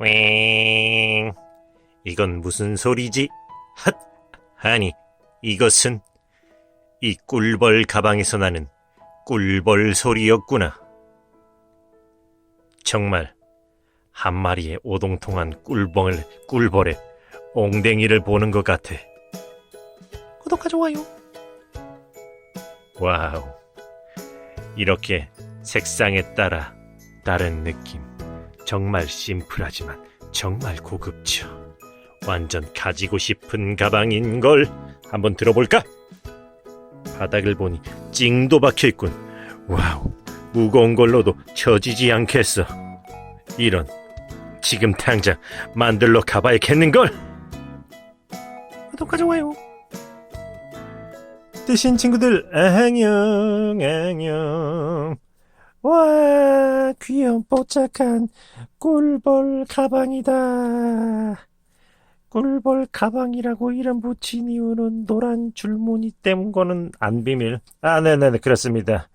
왱. 이건 무슨 소리지? 핫! 아니, 이것은 이 꿀벌 가방에서 나는 꿀벌 소리였구나. 정말 한 마리의 오동통한 꿀벌의 옹댕이를 보는 것 같아. 구독과 좋아요. 와우, 이렇게 색상에 따라 다른 느낌. 정말 심플하지만 정말 고급져. 완전 가지고 싶은 가방인걸. 한번 들어볼까? 바닥을 보니 찡도 박혀있군. 와우, 무거운 걸로도 처지지 않겠어. 이런, 지금 당장 만들러 가봐야겠는걸. 구독과 좋아요. 뜨신 친구들 안녕. 와, 귀염뽀짝한 꿀벌 가방이다. 꿀벌 가방이라고 이름 붙인 이유는 노란 줄무늬 때문 거는 안 비밀. 네네네, 그렇습니다.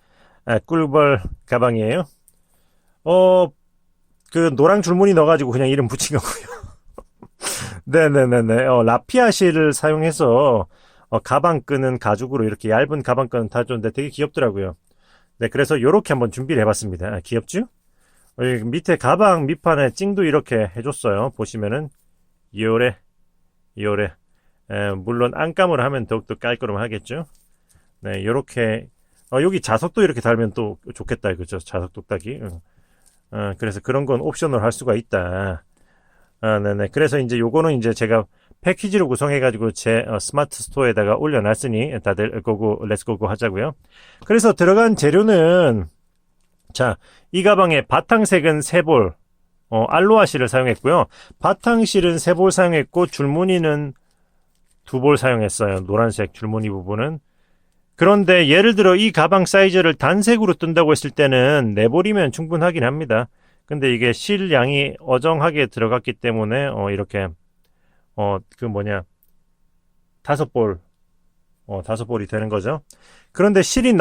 꿀벌 가방이에요. 그 노란 줄무늬 넣어가지고 그냥 이름 붙인 거고요. 네네네네. 라피아 실을 사용해서 가방 끄는 가죽으로 이렇게 얇은 가방 끈 달았는데 되게 귀엽더라고요. 네, 그래서 요렇게 한번 준비를 해봤습니다. 귀엽죠? 여기 밑에 가방 밑판에 찡도 이렇게 해줬어요. 보시면은 요래 물론 안감을 하면 더욱더 깔끔하겠죠. 네, 요렇게 여기 자석도 이렇게 달면 또 좋겠다, 그죠? 자석 똑딱이. 그래서 그런 건 옵션으로 할 수가 있다. 네네. 그래서 이제 요거는 이제 제가 패키지로 구성해가지고 제 스마트 스토어에다가 올려놨으니 다들 렛츠고고 하자고요. 그래서 들어간 재료는, 자, 이 가방의 바탕색은 3볼, 알로하 실을 사용했고요. 바탕실은 3볼 사용했고, 줄무늬는 2볼 사용했어요. 노란색 줄무늬 부분은. 그런데 예를 들어 이 가방 사이즈를 단색으로 뜬다고 했을 때는 4볼이면 충분하긴 합니다. 근데 이게 실 양이 어정하게 들어갔기 때문에 이렇게 5볼 5볼이 되는 거죠. 그런데 실이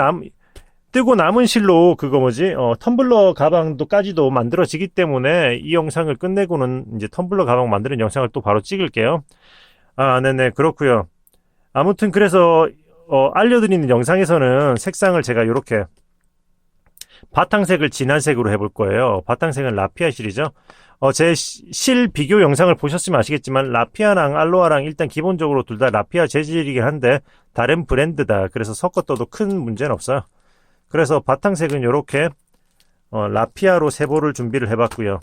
뜨고 남은 실로 텀블러 가방도까지도 만들어지기 때문에 이 영상을 끝내고는 이제 텀블러 가방 만드는 영상을 또 바로 찍을게요. 네네, 그렇고요. 아무튼 그래서 알려드리는 영상에서는 색상을 제가 이렇게 바탕색을 진한색으로 해볼 거예요. 바탕색은 라피아 실이죠. 제 실 비교 영상을 보셨으면 아시겠지만 라피아랑 알로하랑 일단 기본적으로 둘 다 라피아 재질이긴 한데 다른 브랜드다. 그래서 섞었어도 큰 문제는 없어요. 그래서 바탕색은 이렇게 라피아로 3볼을 준비를 해봤고요.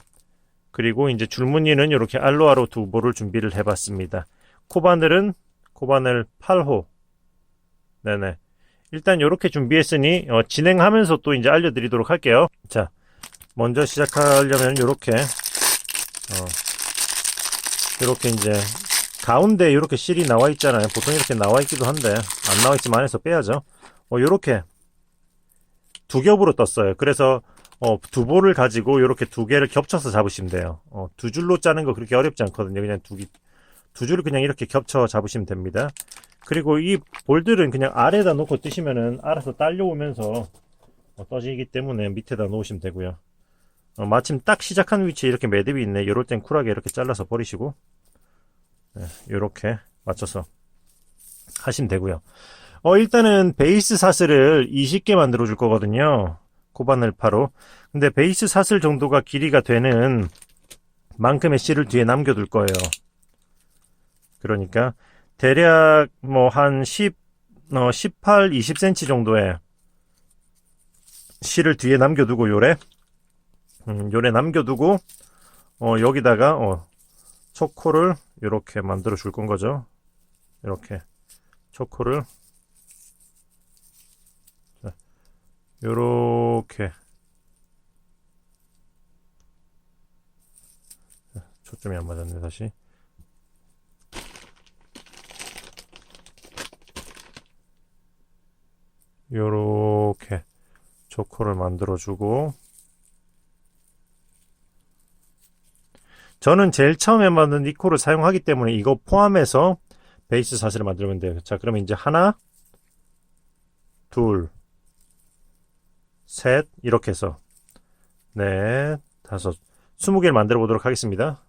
그리고 이제 줄무늬는 이렇게 알로하로 2볼을 준비를 해봤습니다. 코바늘 8호. 네네. 일단 이렇게 준비했으니 진행하면서 또 이제 알려드리도록 할게요. 자, 먼저 시작하려면 이렇게 이제 가운데 이렇게 실이 나와 있잖아요. 보통 이렇게 나와 있기도 한데 안 나와 있지만 안에서 빼야죠. 이렇게 2겹으로 떴어요. 그래서 2볼을 가지고 이렇게 2개를 겹쳐서 잡으시면 돼요. 2줄로 짜는 거 그렇게 어렵지 않거든요. 그냥 2줄을 그냥 이렇게 겹쳐 잡으시면 됩니다. 그리고 이 볼들은 그냥 아래에다 놓고 뜨시면은 알아서 딸려오면서 떠지기 때문에 밑에다 놓으시면 되고요. 마침 딱 시작하는 위치에 이렇게 매듭이 있네. 이럴 땐 쿨하게 이렇게 잘라서 버리시고, 네, 이렇게 맞춰서 하시면 되고요. 일단은 베이스 사슬을 20개 만들어 줄 거거든요. 코바늘 파로. 근데 베이스 사슬 정도가 길이가 되는 만큼의 실을 뒤에 남겨둘 거예요. 그러니까 대략 한 18, 20cm 정도의 실을 뒤에 남겨두고 요래 남겨두고 여기다가 초코를 이렇게 만들어 줄 건 거죠. 이렇게 초코를 요렇게 초점이 안 맞았네. 다시 요렇게 초코를 만들어주고, 저는 제일 처음에 만든 니코를 사용하기 때문에 이거 포함해서 베이스 사슬을 만들면 돼요. 자, 그러면 이제 하나, 둘, 셋, 이렇게 해서 넷, 다섯, 20개를 만들어 보도록 하겠습니다.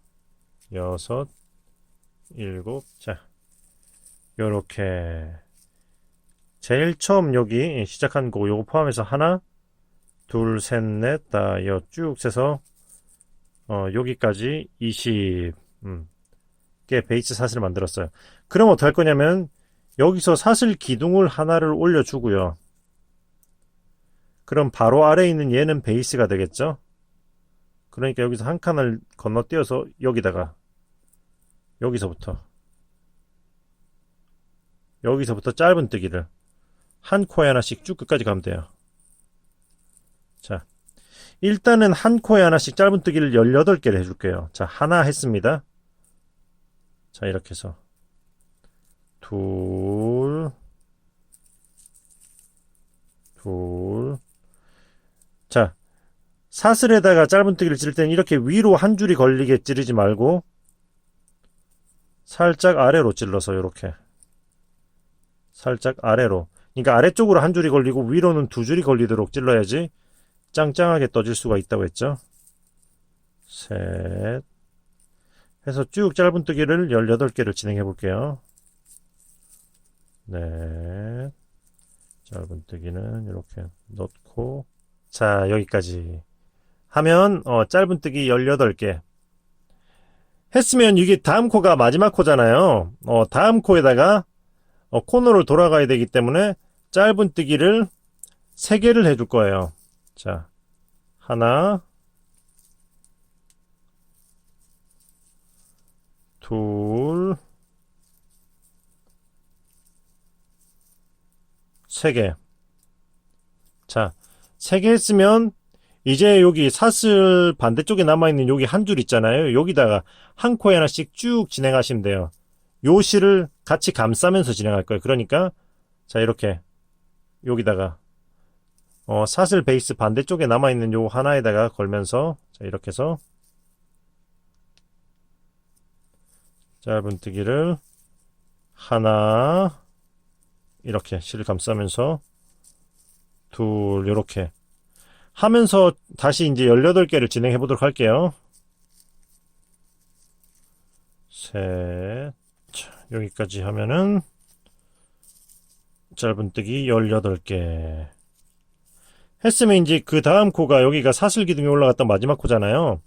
여섯, 일곱. 자, 요렇게 제일 처음 여기 시작한 거 요거 포함해서 하나, 둘, 셋, 넷, 다, 쭉 세서 여기까지 20 개 베이스 사슬을 만들었어요. 그럼 어떻게 할 거냐면 여기서 사슬 기둥을 하나를 올려주고요. 그럼 바로 아래에 있는 얘는 베이스가 되겠죠. 그러니까 여기서 한 칸을 건너뛰어서 여기다가 여기서부터 짧은뜨기를 한 코에 하나씩 쭉 끝까지 가면 돼요. 자, 일단은 한 코에 하나씩 짧은뜨기를 18개를 해줄게요. 자, 하나 했습니다. 자, 이렇게 해서 둘, 자, 사슬에다가 짧은뜨기를 찌를 때는 이렇게 위로 한 줄이 걸리게 찌르지 말고 살짝 아래로 찔러서 이렇게 살짝 아래로, 그러니까 아래쪽으로 한 줄이 걸리고 위로는 두 줄이 걸리도록 찔러야지 짱짱하게 떠질 수가 있다고 했죠. 셋 해서 쭉 짧은뜨기를 18개를 진행해 볼게요. 넷, 짧은뜨기는 이렇게 넣고, 자, 여기까지 하면 짧은뜨기 18개 했으면 이게 다음 코가 마지막 코잖아요. 다음 코에다가 코너를 돌아가야 되기 때문에 짧은뜨기를 3개를 해줄 거예요. 자, 하나, 둘, 3개. 자, 3개 했으면 이제 여기 사슬 반대쪽에 남아있는 여기 한 줄 있잖아요. 여기다가 한 코에 하나씩 쭉 진행하시면 돼요. 요 실을 같이 감싸면서 진행할 거예요. 그러니까 자, 이렇게 여기다가 사슬 베이스 반대쪽에 남아있는 요 하나에다가 걸면서 자, 이렇게 해서 짧은뜨기를 하나, 이렇게 실을 감싸면서 둘, 요렇게 하면서 다시 이제 18개를 진행해 보도록 할게요. 셋, 자, 여기까지 하면은 짧은뜨기 18개 했으면 이제 그 다음 코가 여기가 사슬 기둥이 올라갔던 마지막 코잖아요.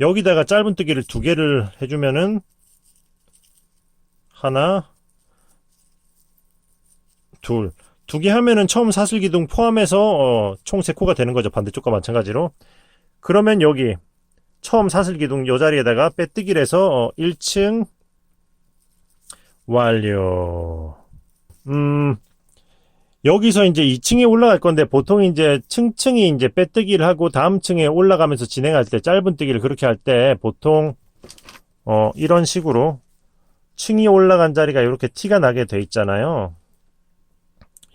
여기다가 짧은뜨기를 2개를 해주면은 하나, 둘, 2개 하면은 처음 사슬 기둥 포함해서 총 3코가 되는 거죠. 반대쪽과 마찬가지로. 그러면 여기 처음 사슬 기둥 요 자리에다가 빼뜨기를 해서 1층 완료. 여기서 이제 2층에 올라갈 건데 보통 이제 층층이 이제 빼뜨기를 하고 다음 층에 올라가면서 진행할 때 짧은뜨기를 그렇게 할 때 보통 이런 식으로 층이 올라간 자리가 이렇게 티가 나게 돼 있잖아요.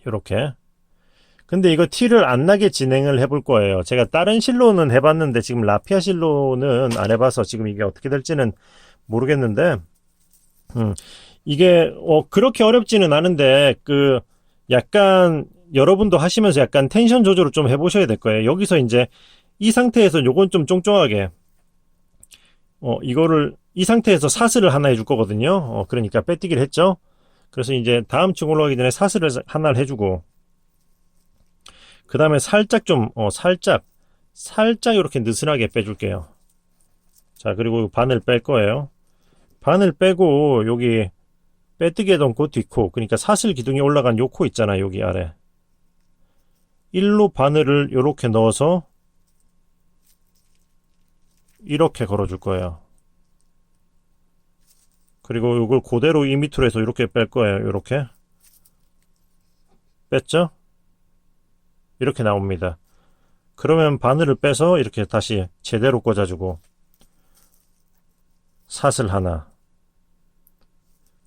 이렇게. 근데 이거 티를 안 나게 진행을 해볼 거예요. 제가 다른 실로는 해봤는데 지금 라피아 실로는 안 해봐서 지금 이게 어떻게 될지는 모르겠는데 이게 그렇게 어렵지는 않은데 그 약간 여러분도 하시면서 약간 텐션 조절을 좀 해보셔야 될 거예요. 여기서 이제 이 상태에서 요건 좀 쫑쫑하게 이거를 이 상태에서 사슬을 하나 해줄 거거든요. 그러니까 빼뜨기를 했죠. 그래서 이제 다음 층 올라가기 전에 사슬을 하나를 해주고 그 다음에 살짝 좀 살짝 이렇게 느슨하게 빼줄게요. 자, 그리고 바늘 뺄 거예요. 바늘 빼고 여기 빼뜨기 했던 그 뒷코, 그러니까 사슬 기둥이 올라간 요 코 있잖아요. 여기 아래 일로 바늘을 이렇게 넣어서 이렇게 걸어줄 거예요. 그리고 이걸 그대로 이 밑으로 해서 이렇게 뺄 거예요. 이렇게 뺐죠? 이렇게 나옵니다. 그러면 바늘을 빼서 이렇게 다시 제대로 꽂아주고 사슬 하나,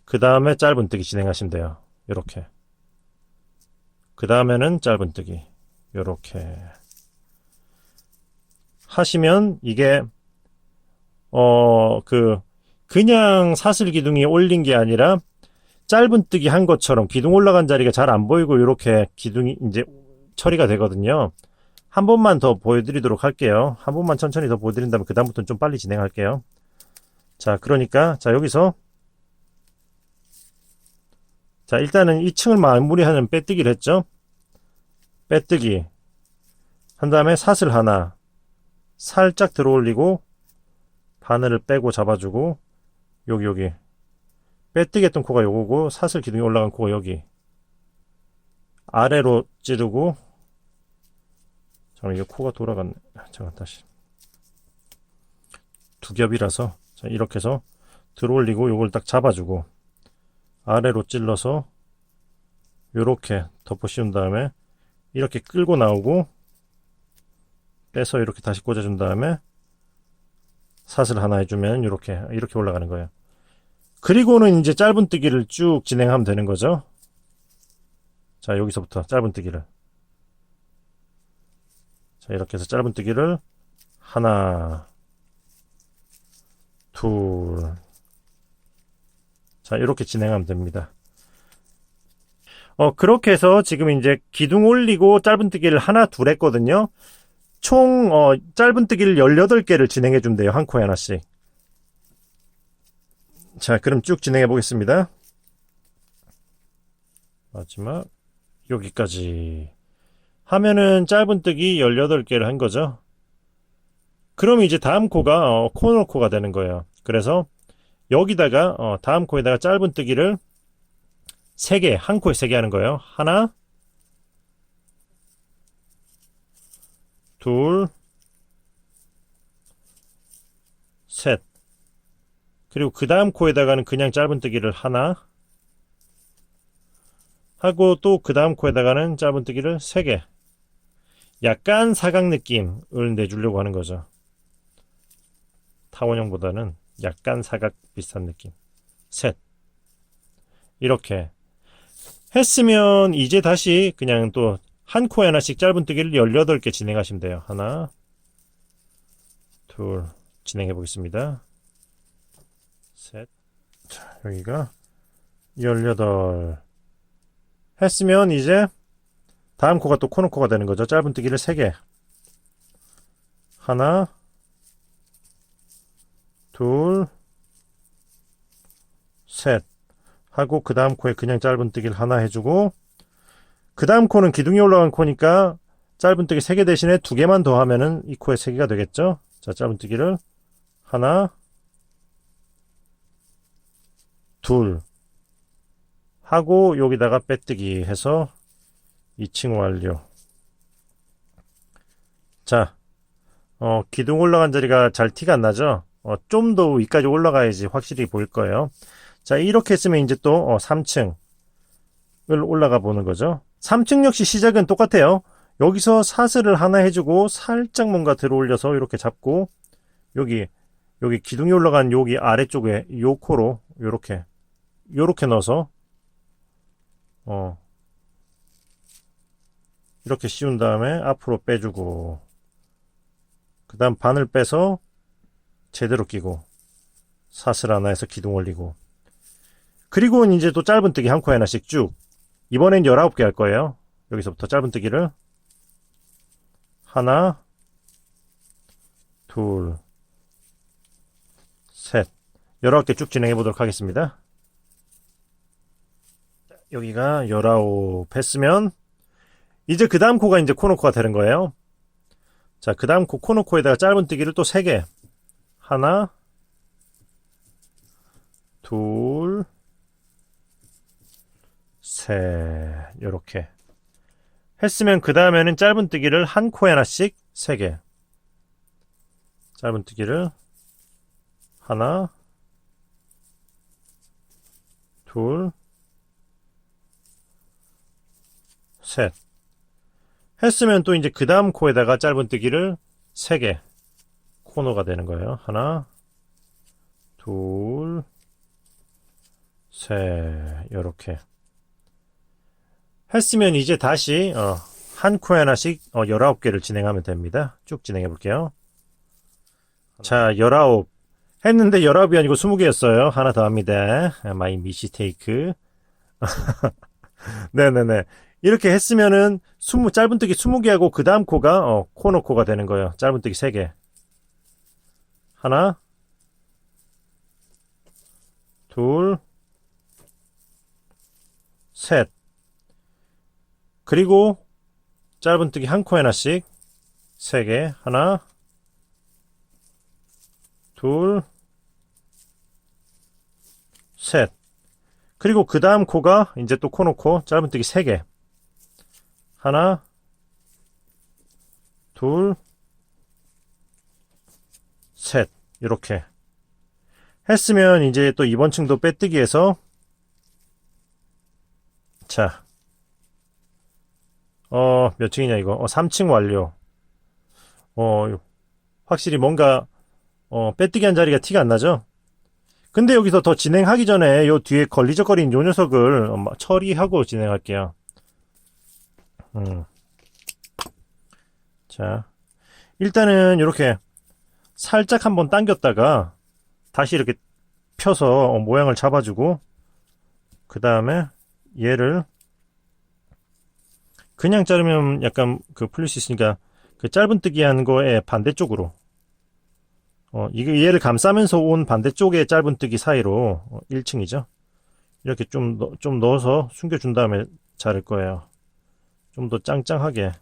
그 다음에 짧은뜨기 진행하시면 돼요. 이렇게. 그 다음에는 짧은뜨기 이렇게 하시면 이게 그냥 사슬 기둥이 올린 게 아니라 짧은뜨기 한 것처럼 기둥 올라간 자리가 잘 안 보이고 이렇게 기둥이 이제 처리가 되거든요. 한 번만 더 보여드리도록 할게요. 한 번만 천천히 더 보여드린 다음에 그 다음부터는 좀 빨리 진행할게요. 자, 그러니까 자, 여기서 자, 일단은 2층을 마무리하는 빼뜨기를 했죠. 빼뜨기 한 다음에 사슬 하나 살짝 들어 올리고 바늘을 빼고 잡아주고 여기 빼뜨기 했던 코가 요거고 사슬 기둥이 올라간 코가 여기 아래로 찌르고 잠깐 이게 코가 돌아갔네. 잠깐 다시 두 겹이라서 자, 이렇게 해서 들어 올리고 요걸 딱 잡아주고 아래로 찔러서 요렇게 덮어 씌운 다음에 이렇게 끌고 나오고 빼서 이렇게 다시 꽂아준 다음에 사슬 하나 해주면 이렇게 올라가는 거예요. 그리고는 이제 짧은뜨기를 쭉 진행하면 되는 거죠. 자, 여기서부터 짧은뜨기를 자, 이렇게 해서 짧은뜨기를 하나 둘 자, 이렇게 진행하면 됩니다. 그렇게 해서 지금 이제 기둥 올리고 짧은뜨기를 하나 둘 했거든요. 총 짧은뜨기를 18개를 진행해 준대요. 한 코에 하나씩. 자, 그럼 쭉 진행해 보겠습니다. 마지막 여기까지 하면은 짧은뜨기 18개를 한 거죠. 그럼 이제 다음 코가 코너 코가 되는 거예요. 그래서 여기다가 다음 코에다가 짧은뜨기를 3개, 한 코에 3개 하는 거예요. 하나 둘 셋 그리고 그 다음 코에다가는 그냥 짧은뜨기를 하나 하고 또 그 다음 코에다가는 짧은뜨기를 3개 약간 사각 느낌을 내주려고 하는 거죠. 타원형보다는 약간 사각 비슷한 느낌 셋 이렇게 했으면 이제 다시 그냥 또 한 코에 하나씩 짧은뜨기를 18개 진행하시면 돼요. 하나 둘 진행해 보겠습니다. 셋 자, 여기가 18 했으면 이제 다음 코가 또 코너 코가 되는 거죠. 짧은뜨기를 3개 하나 둘 셋 하고 그 다음 코에 그냥 짧은뜨기를 하나 해주고 그 다음 코는 기둥이 올라간 코니까 짧은뜨기 3개 대신에 2개만 더 하면은 이 코에 3개가 되겠죠. 자, 짧은뜨기를 하나 둘 하고 여기다가 빼뜨기 해서 2층 완료. 자, 기둥 올라간 자리가 잘 티가 안 나죠. 좀 더 위까지 올라가야지 확실히 보일 거예요. 자, 이렇게 했으면 이제 또 3층을 올라가 보는 거죠. 3층 역시 시작은 똑같아요. 여기서 사슬을 하나 해주고 살짝 뭔가 들어 올려서 이렇게 잡고 여기 기둥이 올라간 여기 아래쪽에 요 코로 요렇게 넣어서 이렇게 씌운 다음에 앞으로 빼주고 그 다음 바늘 빼서 제대로 끼고 사슬 하나 해서 기둥 올리고 그리고 이제 또 짧은뜨기 한 코에 하나씩 쭉 이번엔 19개 할 거예요. 여기서부터 짧은뜨기를 하나 둘 셋 19개 쭉 진행해 보도록 하겠습니다. 여기가 19 했으면 이제 그 다음 코가 이제 코너 코가 되는 거예요. 자, 그 다음 코 코너 코에다가 짧은뜨기를 또 3개 하나 둘 셋 요렇게 했으면 그 다음에는 짧은뜨기를 한 코에 하나씩 3개 짧은뜨기를 하나 둘 셋 했으면 또 이제 그 다음 코에다가 짧은뜨기를 3개 코너가 되는 거예요. 하나 둘 셋 요렇게 했으면 이제 다시 한 코에 하나씩 19개를 진행하면 됩니다. 쭉 진행해 볼게요. 자, 19 했는데 19이 아니고 20개였어요. 하나 더 합니다. 마이 미스테이크. 네네네. 이렇게 했으면은 짧은뜨기 20개 하고 그 다음 코가 코너 코가 되는 거예요. 짧은뜨기 3개 하나 둘, 셋. 그리고 짧은뜨기 한 코 하나씩 3개. 하나, 둘, 셋. 그리고 그 다음 코가 이제 또 코 놓고 짧은뜨기 3개. 하나, 둘, 셋. 이렇게 했으면 이제 또 이번 층도 빼뜨기해서 자, 몇 층이냐 이거? 3층 완료. 확실히 뭔가 빼뜨기 한 자리가 티가 안 나죠? 근데 여기서 더 진행하기 전에 요 뒤에 걸리적거린 요 녀석을 처리하고 진행할게요. 자, 일단은 이렇게 살짝 한번 당겼다가 다시 이렇게 펴서 모양을 잡아주고 그 다음에 얘를 그냥 자르면 약간 풀릴 수 있으니까 그 짧은뜨기 한 거에 반대쪽으로 이게 얘를 감싸면서 온 반대쪽의 짧은뜨기 사이로 1층이죠. 이렇게 좀 넣어서 숨겨준 다음에 자를 거예요. 좀 더 짱짱하게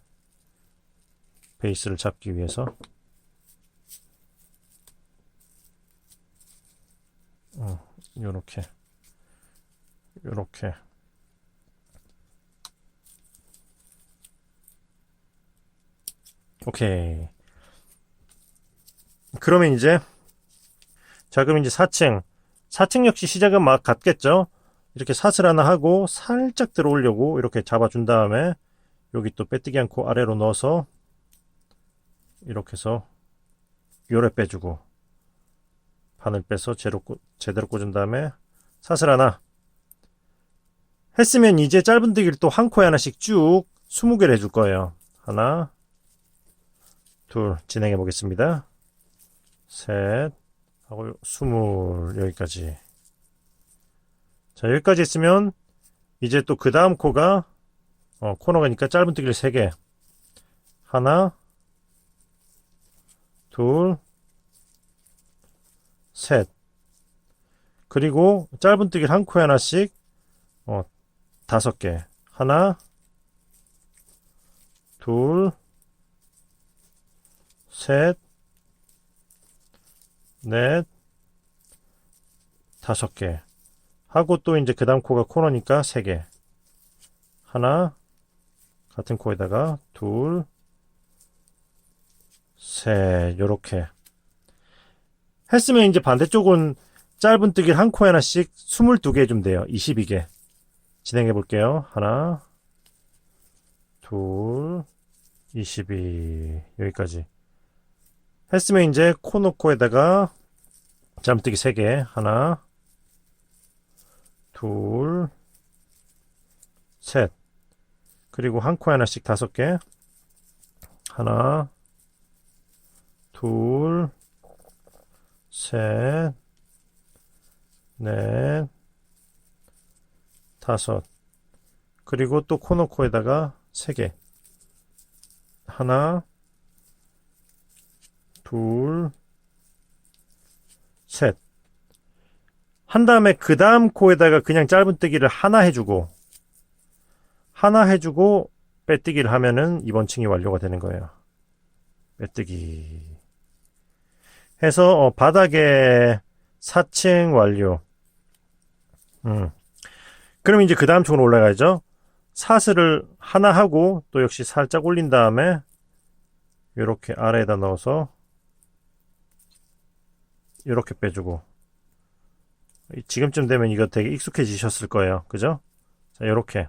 베이스를 잡기 위해서. 요렇게 오케이. 그러면 이제 자, 그럼 이제 4층 역시 시작은 막 같겠죠. 이렇게 사슬 하나 하고 살짝 들어오려고 이렇게 잡아준 다음에 여기 또 빼뜨기 않고 아래로 넣어서 이렇게 해서 요래 빼주고 반을 빼서 제대로 꽂은 다음에 사슬 하나 했으면 이제 짧은뜨기를 또 한 코에 하나씩 쭉 20개를 해줄 거예요. 하나, 둘, 진행해 보겠습니다. 셋, 하고 20, 여기까지. 자, 여기까지 했으면 이제 또 그 다음 코가 코너가니까 짧은뜨기를 3개. 하나, 둘, 셋. 그리고 짧은뜨기를 한 코에 하나씩 5개. 하나, 둘, 셋, 넷, 5개. 하고 또 이제 그 다음 코가 코너니까 3개. 하나, 같은 코에다가 둘, 셋. 요렇게 했으면 이제 반대쪽은 짧은뜨기를 한 코에 하나씩 22개 해주면 돼요. 22개. 진행해 볼게요. 하나, 둘, 22. 여기까지. 했으면 이제 코너코에다가 짧은뜨기 3개. 하나, 둘, 셋. 그리고 한 코에 하나씩 5개. 하나, 둘, 셋, 넷, 5. 그리고 또 코너코에다가 3개. 하나, 둘, 셋. 한 다음에 그 다음 코에다가 그냥 짧은뜨기를 하나 해주고 빼뜨기를 하면은 이번 층이 완료가 되는 거예요. 빼뜨기 해서 바닥에 4층 완료. 그럼 이제 그 다음 층으로 올라가야죠. 사슬을 하나 하고 또 역시 살짝 올린 다음에 이렇게 아래에다 넣어서 이렇게 빼주고 지금쯤 되면 이거 되게 익숙해지셨을 거예요. 그죠? 자, 이렇게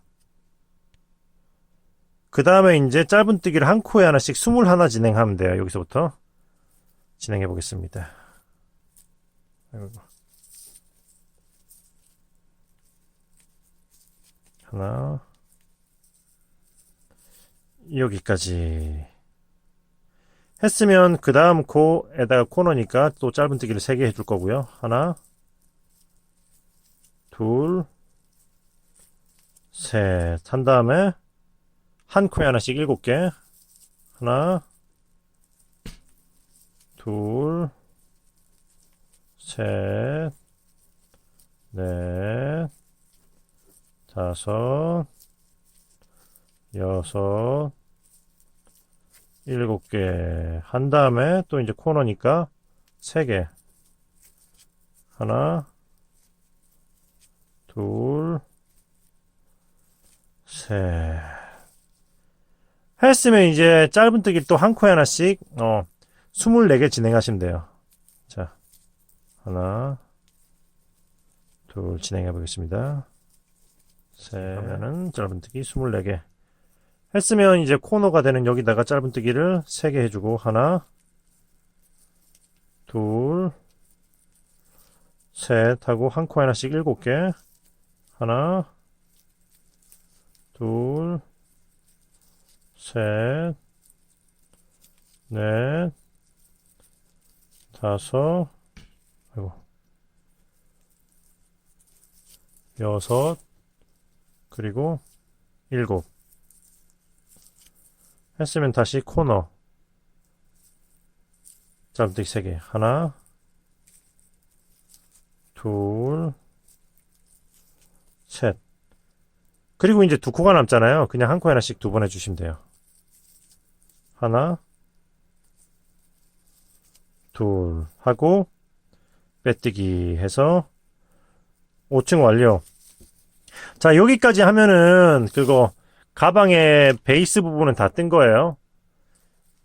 그 다음에 이제 짧은뜨기를 한 코에 하나씩 21 진행하면 돼요. 여기서부터 진행해 보겠습니다. 하나, 여기까지 했으면 그 다음 코에다가 코너니까 또 짧은뜨기를 3개 해줄 거고요. 하나, 둘, 셋. 한 다음에 한 코에 하나씩 7개. 하나, 둘, 셋, 넷, 다섯, 여섯, 일곱 개 한 다음에 또 이제 코너니까 세 개. 하나, 둘, 셋. 했으면 이제 짧은뜨기 또 한 코에 하나씩 24개 진행하시면 돼요. 자, 하나, 둘 진행해 보겠습니다. 셋 하면은 짧은뜨기 24개 했으면 이제 코너가 되는 여기다가 짧은뜨기를 3개 해주고 하나, 둘, 셋 하고 한 코에 하나씩 7개. 하나, 둘, 셋, 넷, 다섯, 아이고, 여섯, 그리고 7. 했으면 다시 코너. 짧은뜨기 3개. 하나, 둘, 셋. 그리고 이제 2코가 남잖아요. 그냥 한 코 하나씩 2번 해주시면 돼요. 하나, 둘 하고 빼뜨기 해서 5층 완료. 자, 여기까지 하면은 그거 가방의 베이스 부분은 다 뜬 거예요.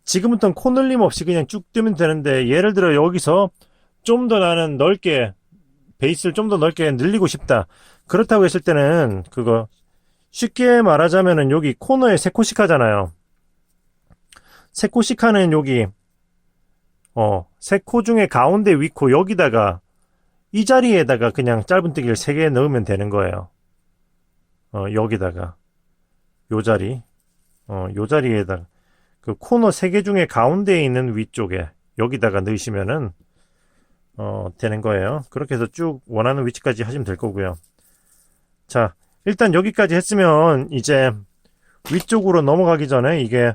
지금부터는 코늘림 없이 그냥 쭉 뜨면 되는데, 예를 들어 여기서 좀 더 나는 넓게 베이스를 좀 더 넓게 늘리고 싶다. 그렇다고 했을 때는 그거 쉽게 말하자면은 여기 코너에 3코씩 하잖아요. 3코씩 하는 여기 3코 중에 가운데 위코 여기다가 이 자리에다가 그냥 짧은뜨기를 3개 넣으면 되는 거예요. 여기다가 요 자리 요 자리에다가 그 코너 3개 중에 가운데에 있는 위쪽에 여기다가 넣으시면은 되는 거예요. 그렇게 해서 쭉 원하는 위치까지 하시면 될 거고요. 자, 일단 여기까지 했으면 이제 위쪽으로 넘어가기 전에 이게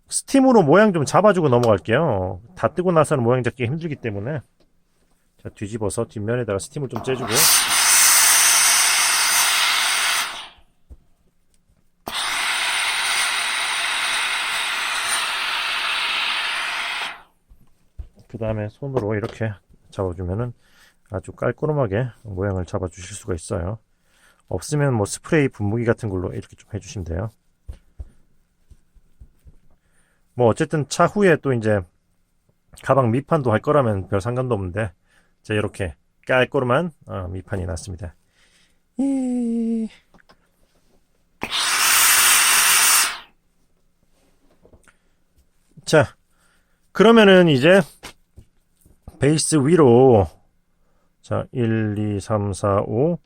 스팀으로 모양 좀 잡아주고 넘어갈게요. 다 뜨고 나서는 모양 잡기 힘들기 때문에. 자, 뒤집어서 뒷면에다가 스팀을 좀 째주고. 그 다음에 손으로 이렇게 잡아주면은 아주 깔끔하게 모양을 잡아주실 수가 있어요. 없으면 뭐 스프레이 분무기 같은 걸로 이렇게 좀 해주시면 돼요. 뭐 어쨌든 차후에 또 이제 가방 밑판도 할 거라면 별 상관도 없는데, 자, 이렇게 깔끔한 밑판이 났습니다. 자, 그러면은 이제 베이스 위로, 자, 1, 2, 3, 4, 5.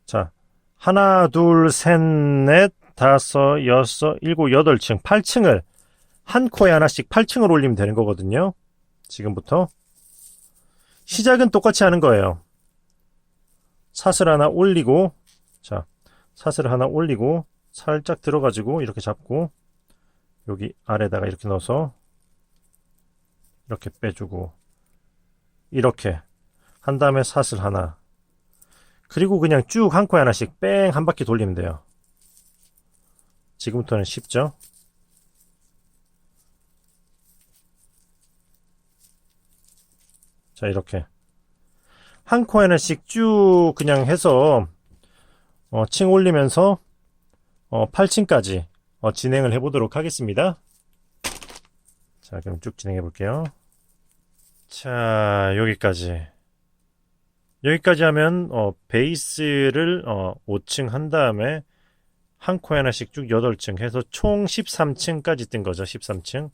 자, 하나, 둘, 셋, 넷, 다섯, 여섯, 일곱, 8층, 8층을 한 코에 하나씩 8층을 올리면 되는 거거든요. 지금부터 시작은 똑같이 하는 거예요. 사슬 하나 올리고, 자, 사슬 하나 올리고 살짝 들어가지고 이렇게 잡고 여기 아래다가 이렇게 넣어서 이렇게 빼주고 이렇게 한 다음에 사슬 하나, 그리고 그냥 쭉 한 코에 하나씩 뺑 한 바퀴 돌리면 돼요. 지금부터는 쉽죠? 자, 이렇게 한 코에 하나씩 쭉 그냥 해서 층 올리면서 8층까지 진행을 해보도록 하겠습니다. 자, 그럼 쭉 진행해 볼게요. 자, 여기까지 하면 베이스를 5층 한 다음에 한 코에 하나씩 쭉 8층 해서 총 13층까지 뜬 거죠. 13층.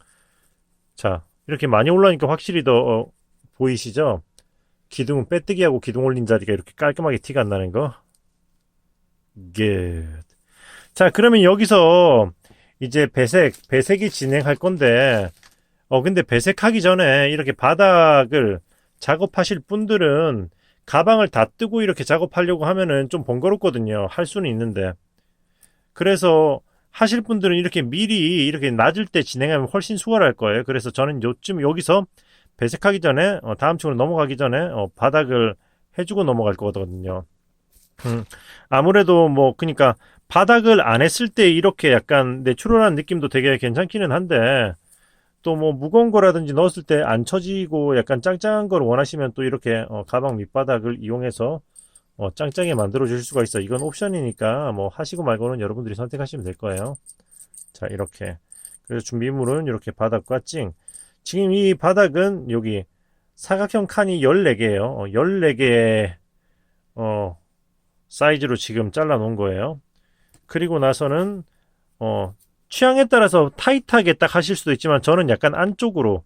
자, 이렇게 많이 올라오니까 확실히 더 보이시죠? 기둥 빼뜨기하고 기둥 올린 자리가 이렇게 깔끔하게 티가 안 나는 거. 굿. 자, 그러면 여기서 이제 배색이 진행할 건데, 근데 배색하기 전에 이렇게 바닥을 작업하실 분들은 가방을 다 뜨고 이렇게 작업하려고 하면은 좀 번거롭거든요. 할 수는 있는데. 그래서 하실 분들은 이렇게 미리 이렇게 낮을 때 진행하면 훨씬 수월할 거예요. 그래서 저는 여기서 배색하기 전에 다음 층으로 넘어가기 전에 바닥을 해주고 넘어갈 거거든요. 아무래도 뭐 그러니까 바닥을 안 했을 때 이렇게 약간 내추럴한 느낌도 되게 괜찮기는 한데 또 뭐 무거운 거라든지 넣었을 때 안 처지고 약간 짱짱한 걸 원하시면 또 이렇게 가방 밑바닥을 이용해서 짱짱하게 만들어 주실 수가 있어. 이건 옵션이니까 뭐 하시고 말고는 여러분들이 선택하시면 될 거예요. 자, 이렇게. 그래서 준비물은 이렇게 바닥과 찡. 지금 이 바닥은 여기 사각형 칸이 14개예요. 14개의 사이즈로 지금 잘라 놓은 거예요. 그리고 나서는 취향에 따라서 타이트하게 딱 하실 수도 있지만 저는 약간 안쪽으로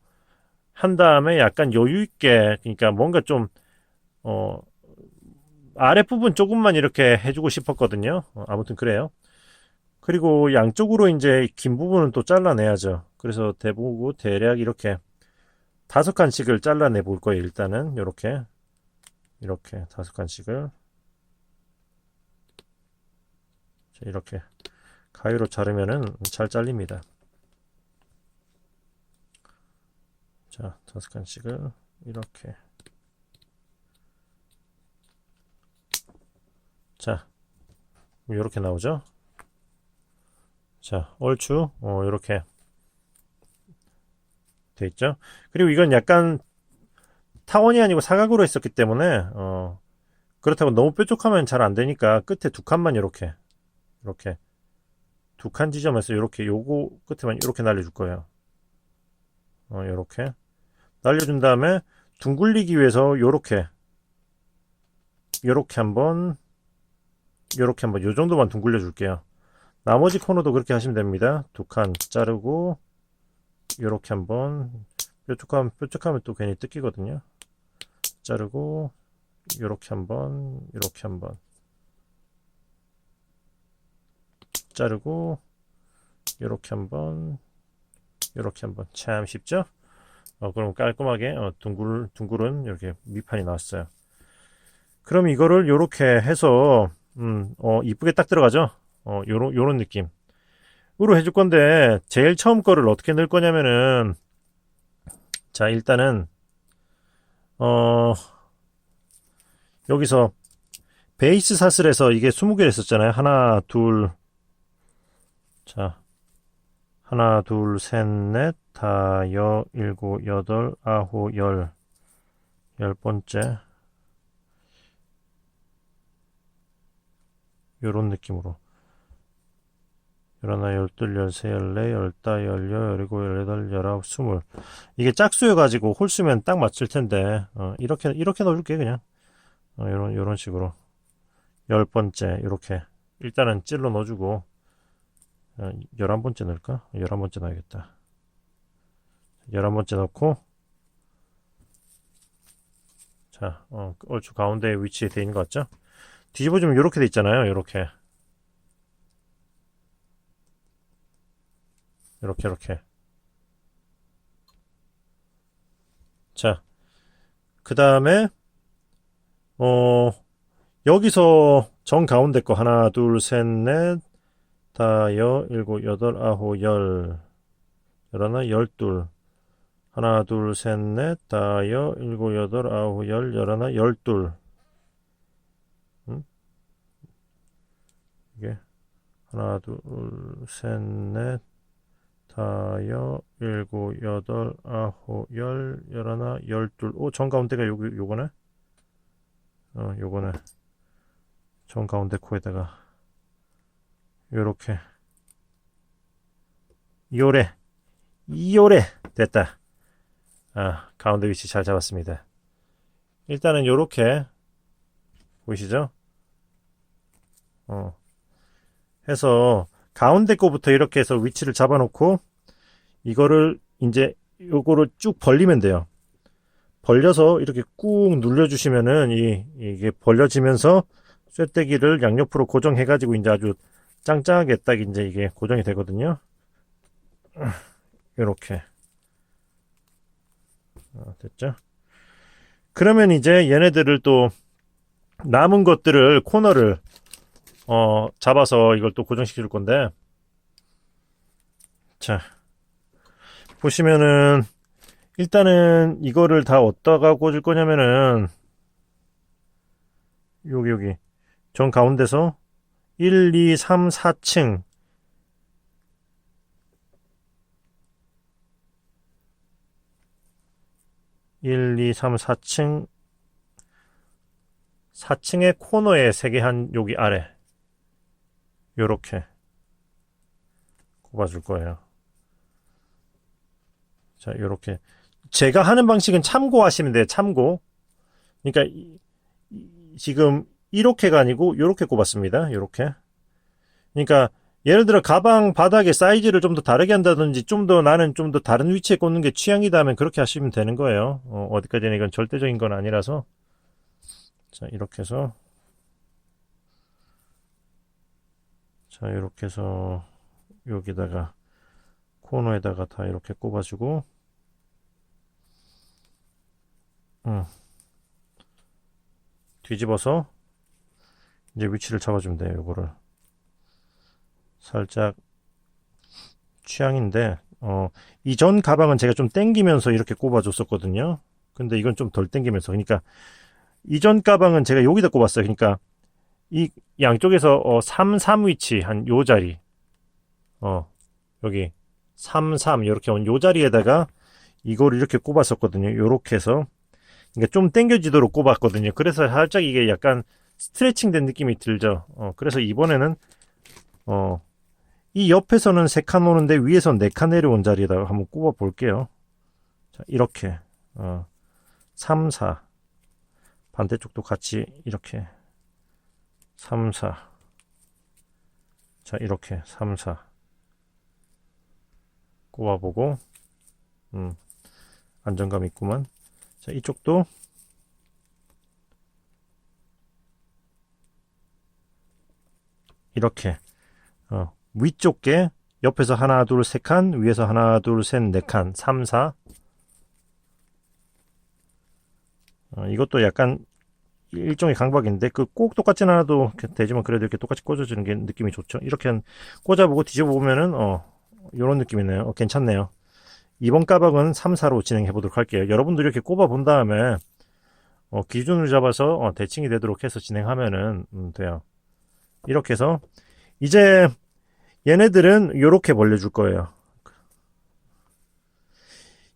한 다음에 약간 여유 있게, 그러니까 뭔가 좀 아랫부분 조금만 이렇게 해주고 싶었거든요. 아무튼 그래요. 그리고 양쪽으로 이제 긴 부분은 또 잘라내야죠. 그래서 대보고 대략 이렇게 5칸씩을 잘라내 볼 거예요. 일단은 이렇게 5칸씩을 이렇게 가위로 자르면은 잘 잘립니다. 자, 5칸씩을 이렇게. 자, 이렇게 나오죠. 자, 얼추 이렇게 돼 있죠. 그리고 이건 약간 타원이 아니고 사각으로 했었기 때문에 그렇다고 너무 뾰족하면 잘 안 되니까 끝에 2칸만 이렇게 2칸 지점에서 이렇게 요거 끝에만 이렇게 날려줄 거예요. 이렇게 날려준 다음에 둥글리기 위해서 요렇게 한번 요 정도만 둥글려 줄게요. 나머지 코너도 그렇게 하시면 됩니다. 2칸 자르고 요렇게 한번 뾰족하면 또 괜히 뜯기거든요. 자르고 요렇게 한번 자르고 요렇게 한번 참 쉽죠? 그럼 깔끔하게 둥글은 이렇게 밑판이 나왔어요. 그럼 이거를 요렇게 해서 이쁘게 딱 들어가죠? 요런 느낌으로 해줄 건데 제일 처음 거를 어떻게 넣을 거냐면은 자, 일단은 여기서 베이스 사슬에서 이게 20개를 했었잖아요. 하나, 둘, 자, 하나, 둘, 셋, 넷, 다, 여, 일곱, 여덟, 아홉, 열, 10번째. 요런 느낌으로. 열하나, 열둘, 열세, 열네, 열다, 열여, 열일곱, 열여덟, 열아홉, 20. 이게 짝수여가지고 홀수면 딱 맞출 텐데, 이렇게 넣어줄게, 그냥. 요런 식으로. 10번째, 이렇게. 일단은 찔러 넣어주고, 11번째 넣을까? 11번째 넣어야겠다. 11번째 넣고, 자, 얼추 가운데 위치에 돼 있는 것 같죠? 뒤집어주면 이렇게 돼 있잖아요. 이렇게. 자, 그 다음에, 여기서 정 가운데 거 하나, 둘, 셋, 넷, 다, 일곱, 여덟, 아홉, 열, 열하나, 열둘. 하나, 둘, 셋, 넷, 다, 일곱, 여덟, 아홉, 열, 열하나, 열둘. 이게 하나, 둘, 셋, 넷, 다, 일곱, 여덟, 아홉, 열, 열하나, 열둘. 정 가운데가 요거네? 요거네. 정 가운데 코에다가 요렇게 요래 됐다. 가운데 위치 잘 잡았습니다. 일단은 요렇게 보이시죠? 해서 가운데 거부터 이렇게 해서 위치를 잡아놓고 이거를 이제 요거를 쭉 벌리면 돼요. 벌려서 이렇게 꾹 눌러주시면은 이게 벌려지면서 쇳대기를 양옆으로 고정해가지고 이제 아주 짱짱하게 딱 이제 이게 고정이 되거든요. 이렇게 됐죠? 그러면 이제 얘네들을 또 남은 것들을 코너를 잡아서 이걸 또 고정시켜 줄 건데 자 보시면은 일단은 이거를 다 어디다가 꽂을 거냐면은 여기 정 가운데서 1, 2, 3, 4층 1, 2, 3, 4층 4층의 코너에 3개 한 여기 아래 요렇게 꼽아줄 거예요. 자, 요렇게 제가 하는 방식은 참고하시면 돼요. 참고. 그러니까 지금 이렇게가 아니고 요렇게 꼽았습니다. 요렇게. 그러니까 예를 들어 가방 바닥에 사이즈를 좀 더 다르게 한다든지 좀 더 나는 좀 더 다른 위치에 꽂는 게 취향이다 하면 그렇게 하시면 되는 거예요. 어디까지나 이건 절대적인 건 아니라서. 자, 이렇게 해서 자, 이렇게 해서 여기다가 코너에다가 다 이렇게 꼽아주고 뒤집어서 이제 위치를 잡아주면 돼요. 요거를 살짝 취향인데 이전 가방은 제가 좀 땡기면서 이렇게 꼽아줬었거든요. 근데 이건 좀 덜 땡기면서 그러니까 이전 가방은 제가 여기다 꼽았어요. 그러니까 이 양쪽에서 3, 3 위치 한 요 자리 여기 3, 3 이렇게 온 요 자리에다가 이거를 이렇게 꼽았었거든요. 요렇게 해서 그러니까 좀 당겨지도록 꼽았거든요. 그래서 살짝 이게 약간 스트레칭 된 느낌이 들죠. 그래서 이번에는 이 옆에서는 3칸 오는데 위에서는 4칸 내려온 자리에다가 한번 꼽아 볼게요. 자, 이렇게 3, 4 반대쪽도 같이 이렇게 3, 4 자, 이렇게 3, 4 꼽아보고 안정감 있구만. 자, 이쪽도 이렇게 위쪽 게 옆에서 하나 둘 세 칸 위에서 하나 둘 셋 네 칸 3, 4 이것도 약간 일종의 강박인데 그 꼭 똑같진 않아도 되지만 그래도 이렇게 똑같이 꽂아주는 게 느낌이 좋죠. 이렇게 꽂아보고 뒤집어보면은 요런 느낌이네요. 괜찮네요. 이번 가방은 3, 4로 진행해 보도록 할게요. 여러분도 이렇게 꼽아 본 다음에 기준을 잡아서 대칭이 되도록 해서 진행하면은 돼요. 이렇게 해서 이제 얘네들은 요렇게 벌려줄 거예요.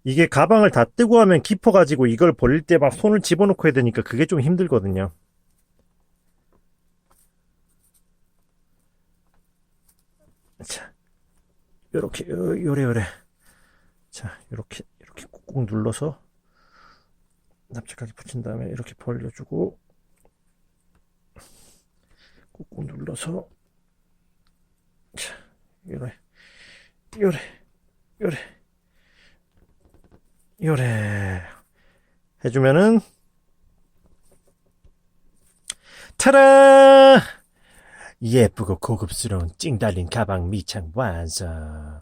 이게 가방을 다 뜨고 하면 깊어가지고 이걸 벌릴 때 막 손을 집어넣고 해야 되니까 그게 좀 힘들거든요. 자, 요렇게 요래 자, 요렇게 꾹꾹 눌러서 납작하게 붙인 다음에 이렇게 벌려주고 꾹꾹 눌러서 자, 요래 해주면은 타라! 예쁘고 고급스러운 찡 달린 가방 미창 완성.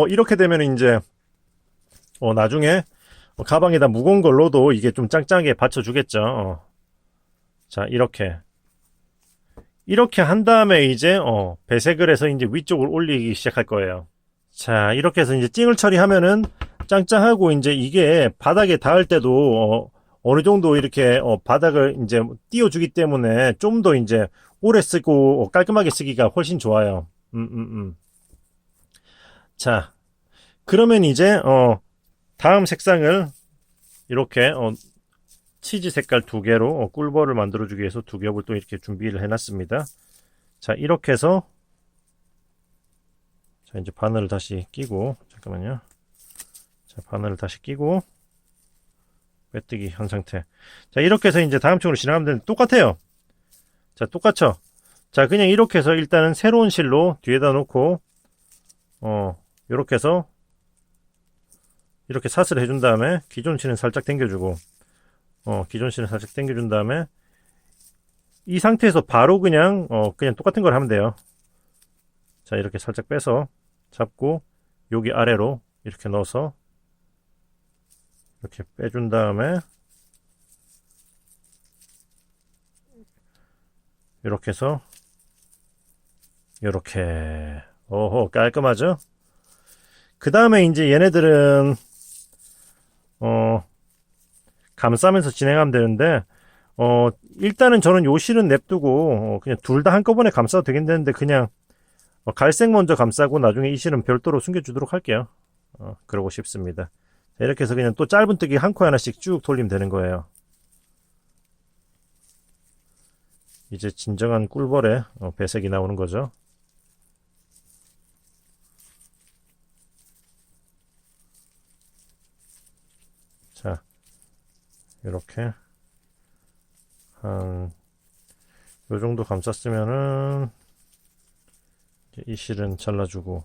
이렇게 되면 이제 나중에 가방에다 무거운 걸로도 이게 좀 짱짱하게 받쳐주겠죠. 자, 이렇게 한 다음에 이제 배색을 해서 이제 위쪽을 올리기 시작할 거예요. 자, 이렇게 해서 이제 찡을 처리하면은 짱짱하고 이제 이게 바닥에 닿을 때도 어느 정도 이렇게 바닥을 이제 띄워주기 때문에 좀 더 이제 오래 쓰고 깔끔하게 쓰기가 훨씬 좋아요. 자, 그러면 이제 다음 색상을 이렇게 치즈 색깔 2개로 꿀벌을 만들어주기 위해서 2겹을 또 이렇게 준비를 해놨습니다. 자, 이렇게 해서 자, 이제 바늘을 다시 끼고 잠깐만요. 자, 바늘을 다시 끼고 빼뜨기 한 상태. 자, 이렇게 해서 이제 다음 쪽으로 진행하면 되는데 똑같아요. 자, 똑같죠? 자, 그냥 이렇게 해서 일단은 새로운 실로 뒤에다 놓고 이렇게 해서 이렇게 사슬 해준 다음에 기존 실은 살짝 당겨주고 기존 실은 살짝 당겨준 다음에 이 상태에서 바로 그냥 똑같은 걸 하면 돼요. 자, 이렇게 살짝 빼서 잡고 여기 아래로 이렇게 넣어서 이렇게 빼준 다음에 이렇게 해서 이렇게 깔끔하죠? 그 다음에 이제 얘네들은 감싸면서 진행하면 되는데, 일단은 저는 요 실은 냅두고, 그냥 둘 다 한꺼번에 감싸도 되긴 되는데, 그냥, 갈색 먼저 감싸고 나중에 이 실은 별도로 숨겨주도록 할게요. 그러고 싶습니다. 자, 이렇게 해서 그냥 또 짧은뜨기 한 코 하나씩 쭉 돌리면 되는 거예요. 이제 진정한 꿀벌의 배색이 나오는 거죠. 자, 이렇게 한 요 정도 감쌌으면은 이 실은 잘라주고,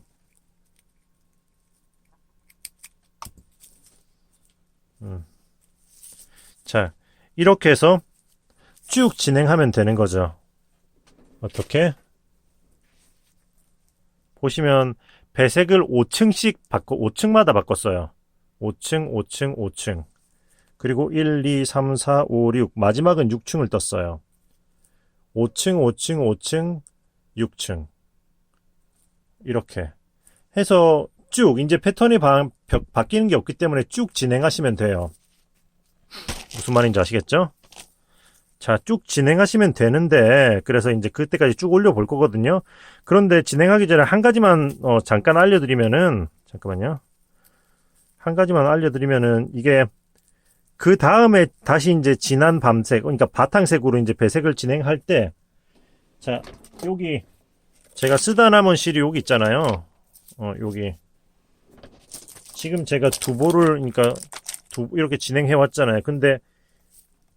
자, 이렇게 해서 쭉 진행하면 되는 거죠. 어떻게? 보시면 배색을 5층씩 5층마다 바꿨어요. 5층, 5층, 5층. 그리고 1, 2, 3, 4, 5, 6. 마지막은 6층을 떴어요. 5층, 5층, 5층, 6층. 이렇게 해서 쭉 이제 패턴이 바뀌는 게 없기 때문에 쭉 진행하시면 돼요. 무슨 말인지 아시겠죠? 자, 쭉 진행하시면 되는데, 그래서 이제 그때까지 쭉 올려볼 거거든요. 그런데 진행하기 전에 한 가지만 잠깐 알려드리면은, 잠깐만요. 한 가지만 알려드리면은, 이게 그 다음에 다시 이제 진한 밤색, 그러니까 바탕색으로 이제 배색을 진행할 때, 자, 여기 제가 쓰다 남은 실이 여기 있잖아요. 여기. 지금 제가 두 볼을, 그러니까 이렇게 진행해 왔잖아요. 근데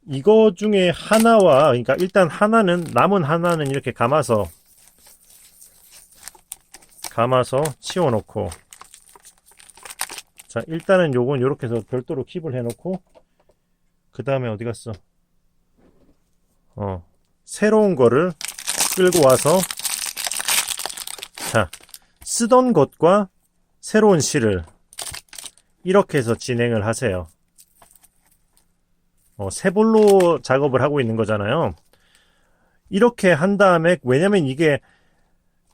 이거 중에 하나와, 그러니까 일단 하나는, 남은 하나는 이렇게 감아서 치워놓고, 자, 일단은 요건 요렇게 해서 별도로 킵을 해놓고, 그 다음에 어디 갔어? 새로운 거를 끌고 와서, 자, 쓰던 것과 새로운 실을 이렇게 해서 진행을 하세요. 세 볼로 작업을 하고 있는 거잖아요. 이렇게 한 다음에, 왜냐면 이게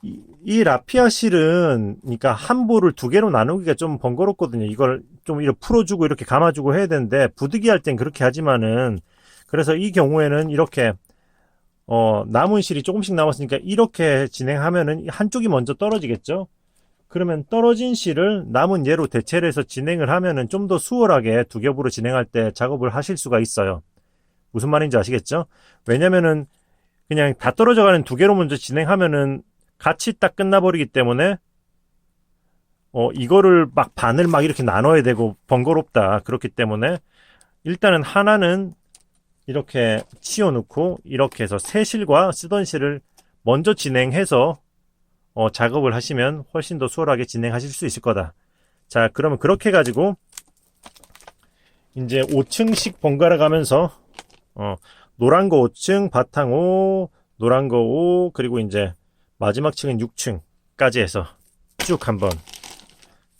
이 라피아 실은, 그러니까 한 볼을 두 개로 나누기가 좀 번거롭거든요. 이걸 좀 이렇게 풀어주고 이렇게 감아주고 해야 되는데, 부득이 할 땐 그렇게 하지만은, 그래서 이 경우에는 이렇게 남은 실이 조금씩 남았으니까 이렇게 진행하면은 한쪽이 먼저 떨어지겠죠. 그러면 떨어진 실을 남은 얘로 대체를 해서 진행을 하면은 좀 더 수월하게 두 겹으로 진행할 때 작업을 하실 수가 있어요. 무슨 말인지 아시겠죠? 왜냐면은 그냥 다 떨어져 가는 두 개로 먼저 진행하면은 같이 딱 끝나버리기 때문에 이거를 막 반을 막 이렇게 나눠야 되고 번거롭다. 그렇기 때문에 일단은 하나는 이렇게 치워놓고 이렇게 해서 새 실과 쓰던 실을 먼저 진행해서 작업을 하시면 훨씬 더 수월하게 진행하실 수 있을 거다. 자, 그러면 그렇게 해가지고 이제 5층씩 번갈아 가면서 노란 거 5층, 바탕 5, 노란 거 5, 그리고 이제 마지막 층은 6층까지 해서 쭉 한번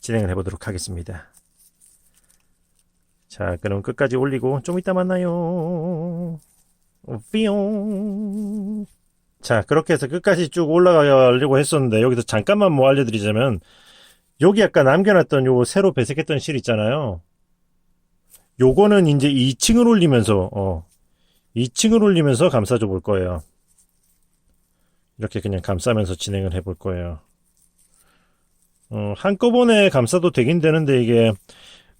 진행을 해보도록 하겠습니다. 자, 그럼 끝까지 올리고 좀 이따 만나요. 삐용. 자, 그렇게 해서 끝까지 쭉 올라가려고 했었는데, 여기서 잠깐만 뭐 알려드리자면, 여기 아까 남겨놨던 요 새로 배색했던 실 있잖아요. 요거는 이제 2층을 올리면서 2층을 올리면서 감싸줘 볼 거예요. 이렇게 그냥 감싸면서 진행을 해볼 거예요. 한꺼번에 감싸도 되긴 되는데, 이게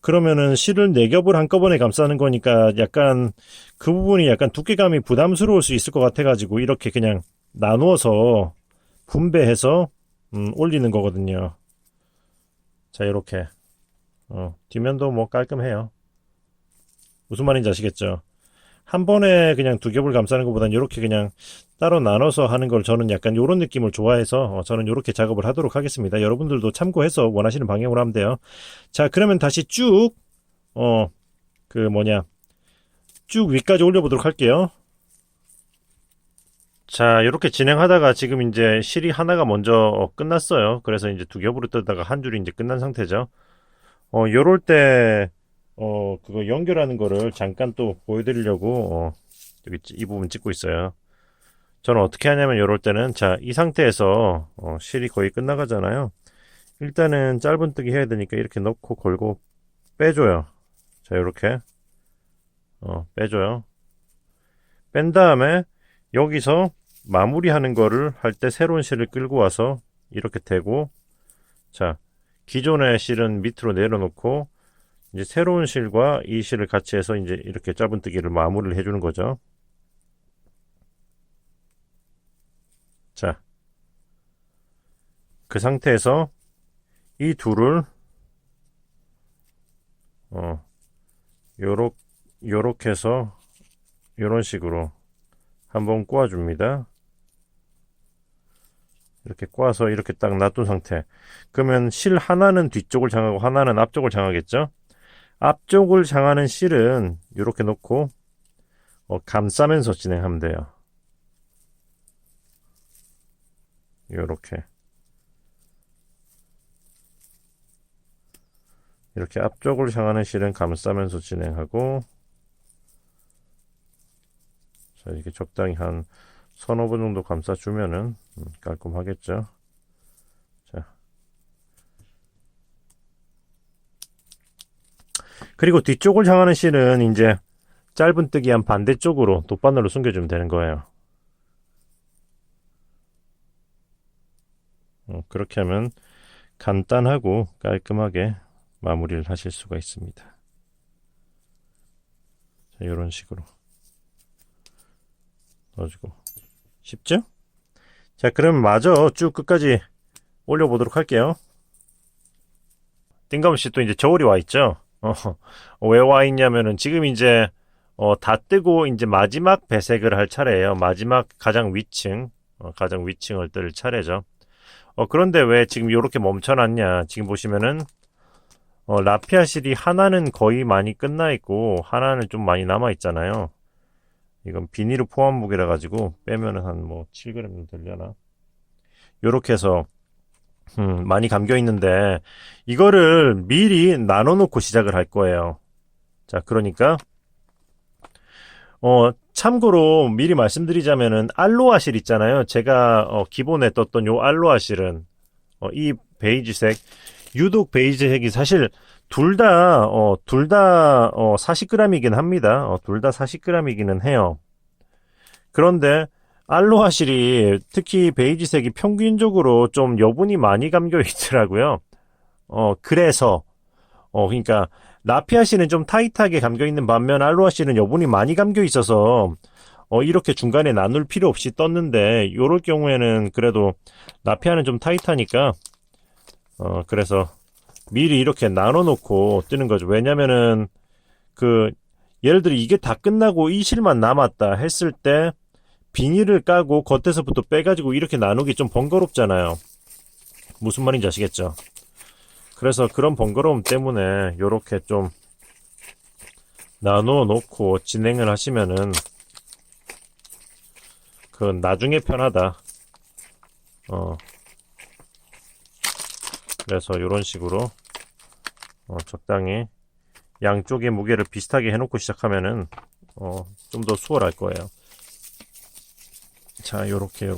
그러면은 실을 4겹을 한꺼번에 감싸는 거니까 약간 그 부분이 약간 두께감이 부담스러울 수 있을 것 같아가지고 이렇게 그냥 나누어서 분배해서 올리는 거거든요. 자, 이렇게 뒷면도 뭐 깔끔해요. 무슨 말인지 아시겠죠? 한 번에 그냥 두 겹을 감싸는 것보다는 이렇게 그냥 따로 나눠서 하는 걸 저는 약간 이런 느낌을 좋아해서 저는 이렇게 작업을 하도록 하겠습니다. 여러분들도 참고해서 원하시는 방향으로 하면 돼요. 자, 그러면 다시 쭉 쭉 위까지 올려보도록 할게요. 자, 이렇게 진행하다가 지금 이제 실이 하나가 먼저 끝났어요. 그래서 이제 두 겹으로 뜨다가 한 줄이 이제 끝난 상태죠. 요럴 때 그거 연결하는 거를 잠깐 또 보여드리려고 여기 이 부분 찍고 있어요. 저는 어떻게 하냐면 요럴 때는, 자, 이 상태에서 실이 거의 끝나가잖아요. 일단은 짧은뜨기 해야 되니까 이렇게 넣고 걸고 빼줘요. 자, 요렇게 빼줘요. 뺀 다음에 여기서 마무리하는 거를 할 때 새로운 실을 끌고 와서 이렇게 대고, 자, 기존의 실은 밑으로 내려놓고 이제 새로운 실과 이 실을 같이 해서 이제 이렇게 짧은뜨기를 마무리를 해주는 거죠. 자, 그 상태에서 이 둘을 요렇게 해서 요런 식으로 한번 꼬아줍니다. 이렇게 꼬아서 이렇게 딱 놔둔 상태. 그러면 실 하나는 뒤쪽을 장하고 하나는 앞쪽을 장하겠죠? 앞쪽을 장하는 실은 이렇게 놓고 감싸면서 진행하면 돼요. 요렇게 이렇게 앞쪽을 향하는 실은 감싸면서 진행하고, 자, 이렇게 적당히 한 서너 번 정도 감싸주면은 깔끔하겠죠. 자, 그리고 뒤쪽을 향하는 실은 이제 짧은뜨기 한 반대쪽으로 돗바늘로 숨겨주면 되는 거예요. 그렇게 하면 간단하고 깔끔하게 마무리를 하실 수가 있습니다. 자, 이런 식으로 넣어주고. 쉽죠? 자, 그럼 마저 쭉 끝까지 올려보도록 할게요. 뜬금없이 또 이제 저울이 와 있죠. 왜 와 있냐면은 지금 이제 다 뜨고 이제 마지막 배색을 할 차례예요. 마지막 가장 위층, 가장 위층을 뜰 차례죠. 그런데 왜 지금 이렇게 멈춰놨냐? 지금 보시면은 라피아 실이 하나는 거의 많이 끝나 있고 하나는 좀 많이 남아 있잖아요. 이건 비닐을 포함 무게라 가지고 빼면은 한 뭐 7g 정도 되려나? 요렇게 해서 많이 감겨 있는데 이거를 미리 나눠 놓고 시작을 할 거예요. 자, 그러니까 참고로 미리 말씀드리자면은 알로아 실 있잖아요. 제가 기본에 떴던 요 알로아 실은 이 베이지색, 유독 베이지색이 사실 둘 다 40g이긴 합니다. 둘 다 40g이기는 해요. 그런데 알로하 실이 특히 베이지색이 평균적으로 좀 여분이 많이 감겨 있더라고요. 그래서 그러니까 라피아 실은 좀 타이트하게 감겨 있는 반면 알로하 실은 여분이 많이 감겨 있어서 이렇게 중간에 나눌 필요 없이 떴는데, 요럴 경우에는 그래도 라피아는 좀 타이트하니까 그래서 미리 이렇게 나눠 놓고 뜨는 거죠. 왜냐면은 예를 들어 이게 다 끝나고 이 실만 남았다 했을 때 비닐을 까고 겉에서부터 빼가지고 이렇게 나누기 좀 번거롭잖아요. 무슨 말인지 아시겠죠? 그래서 그런 번거로움 때문에 요렇게 좀 나누어 놓고 진행을 하시면은 나중에 편하다. 그래서 요런 식으로 적당히 양쪽의 무게를 비슷하게 해놓고 시작하면은 좀 더 수월할 거예요. 자, 요렇게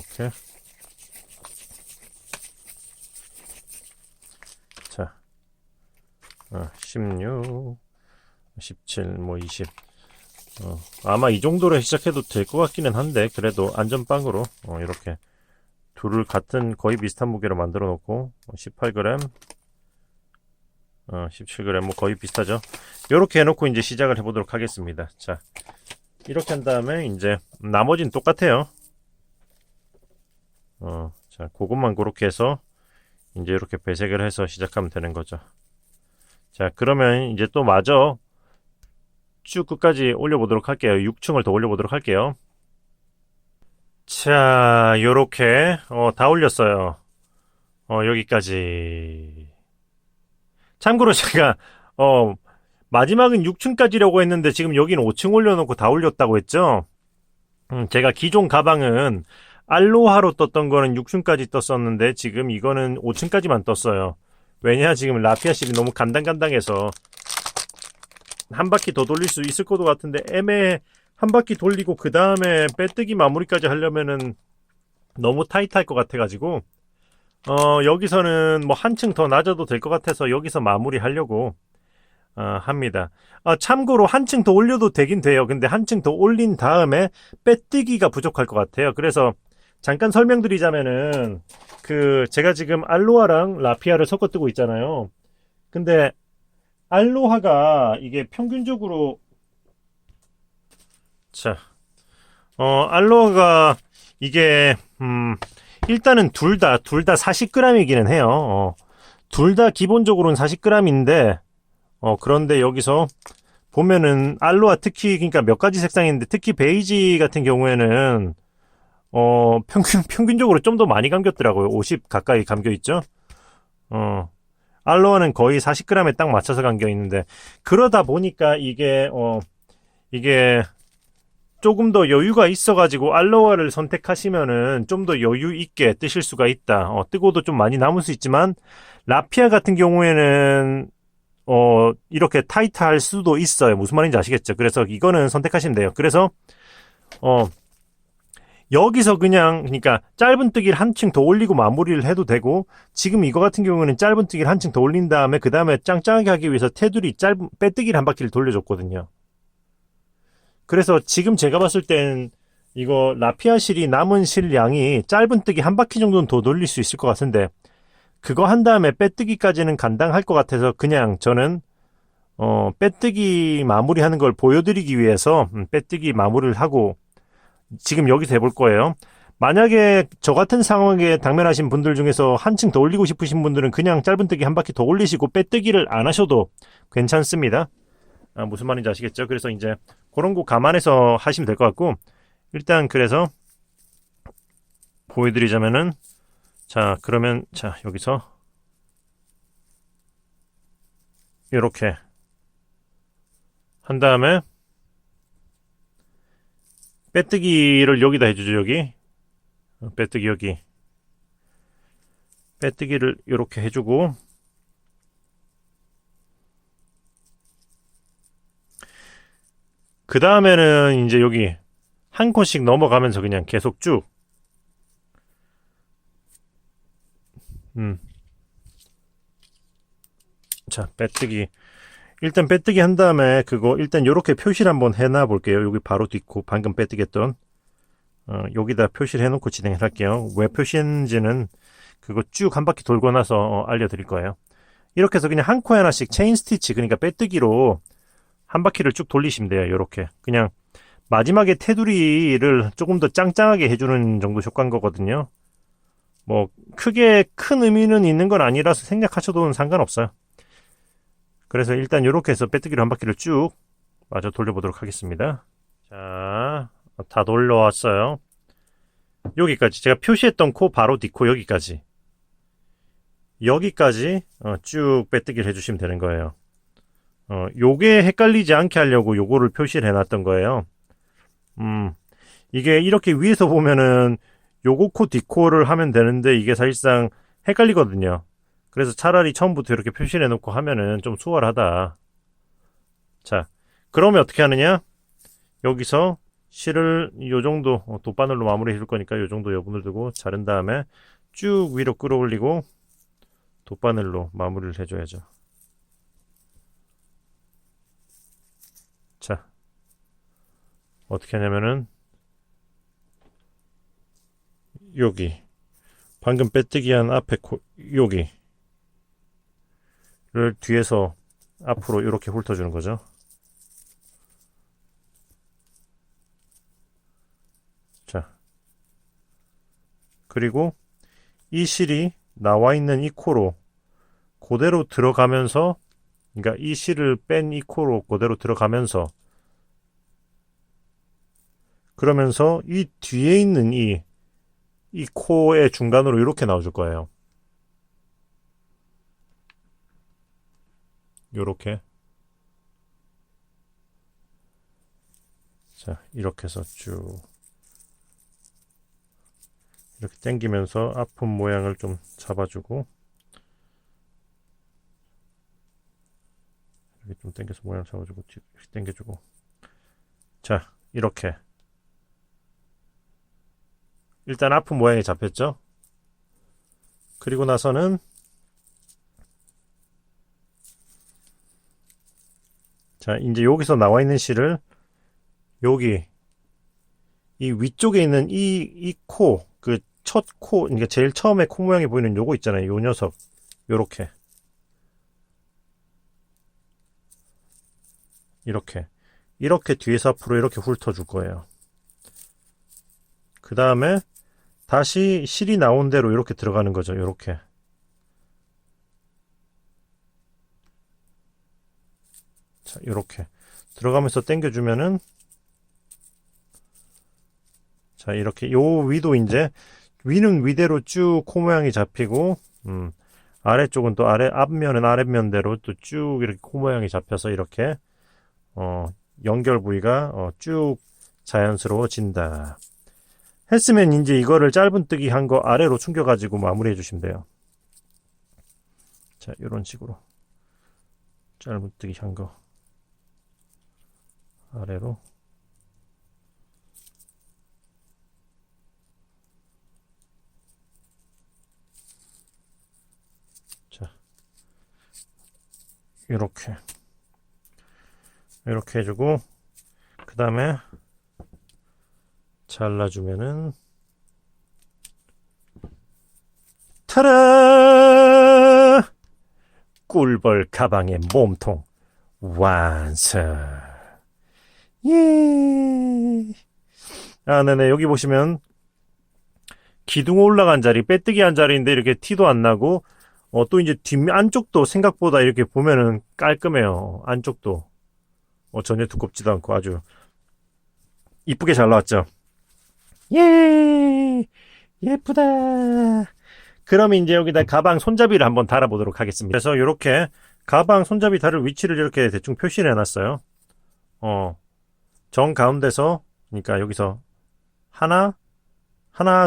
자, 16, 17, 뭐 20. 아마 이 정도로 시작해도 될 것 같기는 한데, 그래도 안전빵으로 이렇게 둘을 같은 거의 비슷한 무게로 만들어 놓고 18g, 17g 뭐 거의 비슷하죠. 이렇게 해놓고 이제 시작을 해보도록 하겠습니다. 자, 이렇게 한 다음에 이제 나머지는 똑같아요. 자, 그것만 그렇게 해서 이제 이렇게 배색을 해서 시작하면 되는 거죠. 자, 그러면 이제 또 마저 쭉 끝까지 올려보도록 할게요. 6층을 더 올려보도록 할게요. 자, 요렇게 다 올렸어요. 여기까지. 참고로 제가 마지막은 6층까지라고 했는데 지금 여기는 5층 올려놓고 다 올렸다고 했죠. 제가 기존 가방은 알로하로 떴던 거는 6층까지 떴었는데 지금 이거는 5층까지만 떴어요. 왜냐, 지금 라피아 실이 너무 간당간당해서 한 바퀴 더 돌릴 수 있을 것 같은데 애매해. 한 바퀴 돌리고 그 다음에 빼뜨기 마무리까지 하려면은 너무 타이트할 것 같아가지고 여기서는 뭐 한층 더 낮아도 될 것 같아서 여기서 마무리 하려고 합니다. 참고로 한층 더 올려도 되긴 돼요. 근데 한층 더 올린 다음에 빼뜨기가 부족할 것 같아요. 그래서 잠깐 설명드리자면은 제가 지금 알로하랑 라피아를 섞어 뜨고 있잖아요. 근데 알로하가 이게 평균적으로 자, 알로하가 이게 일단은 둘 다 40g이기는 해요. 둘 다 기본적으로는 40g인데 그런데 여기서 보면은 알로하 특히 그러니까 몇 가지 색상이 있는데 특히 베이지 같은 경우에는 평균적으로 좀 더 많이 감겼더라고요. 50 가까이 감겨 있죠. 알로하는 거의 40g에 딱 맞춰서 감겨 있는데 그러다 보니까 이게 조금 더 여유가 있어가지고 알로하를 선택하시면은 좀 더 여유 있게 뜨실 수가 있다. 뜨고도 좀 많이 남을 수 있지만 라피아 같은 경우에는 이렇게 타이트할 수도 있어요. 무슨 말인지 아시겠죠? 그래서 이거는 선택하시면 돼요. 그래서 여기서 그러니까 짧은 뜨기를 한층 더 올리고 마무리를 해도 되고 지금 이거 같은 경우는 짧은 뜨기를 한층 더 올린 다음에 그 다음에 짱짱하게 하기 위해서 테두리 짧은 빼뜨기를 한 바퀴를 돌려줬거든요. 그래서 지금 제가 봤을 땐 이거 라피아 실이 남은 실 양이 짧은 뜨기 한 바퀴 정도는 더 돌릴 수 있을 것 같은데 그거 한 다음에 빼뜨기까지는 간당할 것 같아서 그냥 저는 빼뜨기 마무리하는 걸 보여드리기 위해서 빼뜨기 마무리를 하고 지금 여기서 해볼 거예요. 만약에 저 같은 상황에 당면하신 분들 중에서 한층 더 올리고 싶으신 분들은 그냥 짧은 뜨기 한 바퀴 더 올리시고 빼뜨기를 안 하셔도 괜찮습니다. 무슨 말인지 아시겠죠? 그래서 이제 그런 거 감안해서 하시면 될 것 같고 일단 그래서 보여드리자면은 자 그러면 자 여기서 이렇게 한 다음에 빼뜨기를 여기다 해주죠. 여기 빼뜨기 여기 빼뜨기를 이렇게 해주고 그 다음에는 이제 여기 한 컷씩 넘어가면서 그냥 계속 쭉 자 빼뜨기 일단 빼뜨기 한 다음에 그거 일단 요렇게 표시를 한번 해놔 볼게요. 여기 바로 뒷코 방금 빼뜨기 했던 여기다 표시를 해놓고 진행을 할게요. 왜 표시했는지는 그거 쭉 한 바퀴 돌고 나서 알려드릴 거예요. 이렇게 해서 그냥 한 코에 하나씩 체인 스티치 그러니까 빼뜨기로 한 바퀴를 쭉 돌리시면 돼요. 요렇게 그냥 마지막에 테두리를 조금 더 짱짱하게 해주는 정도 효과인 거거든요. 뭐 크게 큰 의미는 있는 건 아니라서 생략하셔도 상관없어요. 그래서 일단 이렇게 해서 빼뜨기로 한 바퀴를 쭉 마저 돌려보도록 하겠습니다. 자, 다 돌려왔어요. 여기까지 제가 표시했던 코 바로 뒷코 여기까지 쭉 빼뜨기를 해주시면 되는 거예요. 요게 헷갈리지 않게 하려고 요거를 표시를 해놨던 거예요. 이게 이렇게 위에서 보면은 요거 코 뒷코를 하면 되는데 이게 사실상 헷갈리거든요. 그래서 차라리 처음부터 이렇게 표시를 해놓고 하면은 좀 수월하다. 자, 그러면 어떻게 하느냐? 여기서 실을 요 정도 돗바늘로 마무리 해줄 거니까 요 정도 여분을 두고 자른 다음에 쭉 위로 끌어올리고 돗바늘로 마무리를 해줘야죠. 자, 어떻게 하냐면은 여기 방금 빼뜨기한 앞에 여기를 뒤에서 앞으로 이렇게 훑어주는 거죠. 자, 그리고 이 실이 나와 있는 이 코로 그대로 들어가면서 그러니까 이 실을 뺀 이 코로 그대로 들어가면서 그러면서 이 뒤에 있는 이 코의 중간으로 이렇게 나와줄 거예요. 요렇게. 자, 이렇게 해서 쭉 이렇게 당기면서 아픈 모양을 좀 잡아주고 이렇게 좀 당겨서 모양 잡아주고 이렇게 당겨주고 자, 이렇게 일단 아픈 모양이 잡혔죠. 그리고 나서는 자, 이제 여기서 나와 있는 실을 여기 이 위쪽에 있는 이 코, 그 첫 코, 그러니까 제일 처음에 코 모양이 보이는 요거 있잖아요. 요 녀석. 요렇게. 이렇게. 이렇게 뒤에서 앞으로 이렇게 훑어줄 거예요. 그 다음에 다시 실이 나온 대로 이렇게 들어가는 거죠. 이렇게. 자, 이렇게 들어가면서 당겨주면은 자, 이렇게 요 위도 이제 위는 위대로 쭉 코 모양이 잡히고 아래쪽은 또 앞면은 아랫면대로 또 쭉 이렇게 코 모양이 잡혀서 이렇게 연결 부위가 쭉 자연스러워진다. 했으면 이제 이거를 짧은뜨기 한 거 아래로 숨겨가지고 마무리해 주시면 돼요. 자, 이런 식으로 짧은뜨기 한 거 아래로. 자, 이렇게 해주고 그 다음에 잘라주면은 타라! 꿀벌 가방의 몸통 완성. 예. 아, 네네. 여기 보시면 기둥 올라간 자리, 빼뜨기 한 자리인데 이렇게 티도 안 나고 또 이제 안쪽도 생각보다 이렇게 보면은 깔끔해요. 안쪽도 전혀 두껍지도 않고 아주 이쁘게 잘 나왔죠. 예, 예쁘다. 그럼 이제 여기다 가방 손잡이를 한번 달아보도록 하겠습니다. 그래서 이렇게 가방 손잡이 달을 위치를 이렇게 대충 표시를 해놨어요. 정 가운데서, 그러니까 여기서 하나,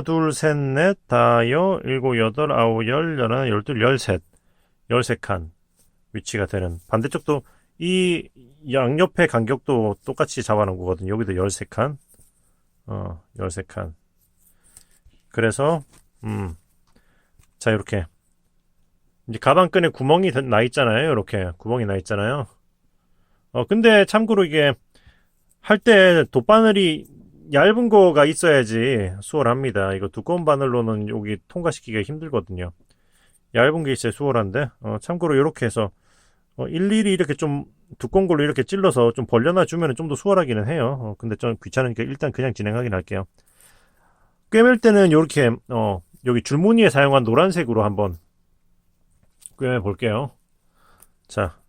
둘, 셋, 넷, 다여, 일곱, 여덟, 아홉, 열, 열하나, 열둘, 열셋, 13칸 위치가 되는. 반대쪽도 이 양옆의 간격도 똑같이 잡아놓은 거거든요. 여기도 13칸. 13칸. 그래서, 자, 이렇게. 이제 가방끈에 구멍이 나 있잖아요. 이렇게. 구멍이 나 있잖아요. 근데 참고로 이게 할 때 돗바늘이 얇은 거가 있어야지 수월합니다. 이거 두꺼운 바늘로는 여기 통과시키기가 힘들거든요. 얇은 게 있어야 수월한데, 참고로 이렇게 해서 일일이 이렇게 좀 두꺼운 걸로 이렇게 찔러서 좀 벌려놔 주면 좀 더 수월하기는 해요. 근데 좀 귀찮으니까 일단 그냥 진행하긴 할게요. 꿰맬 때는 이렇게 여기 줄무늬에 사용한 노란색으로 한번 꿰매 볼게요. 자,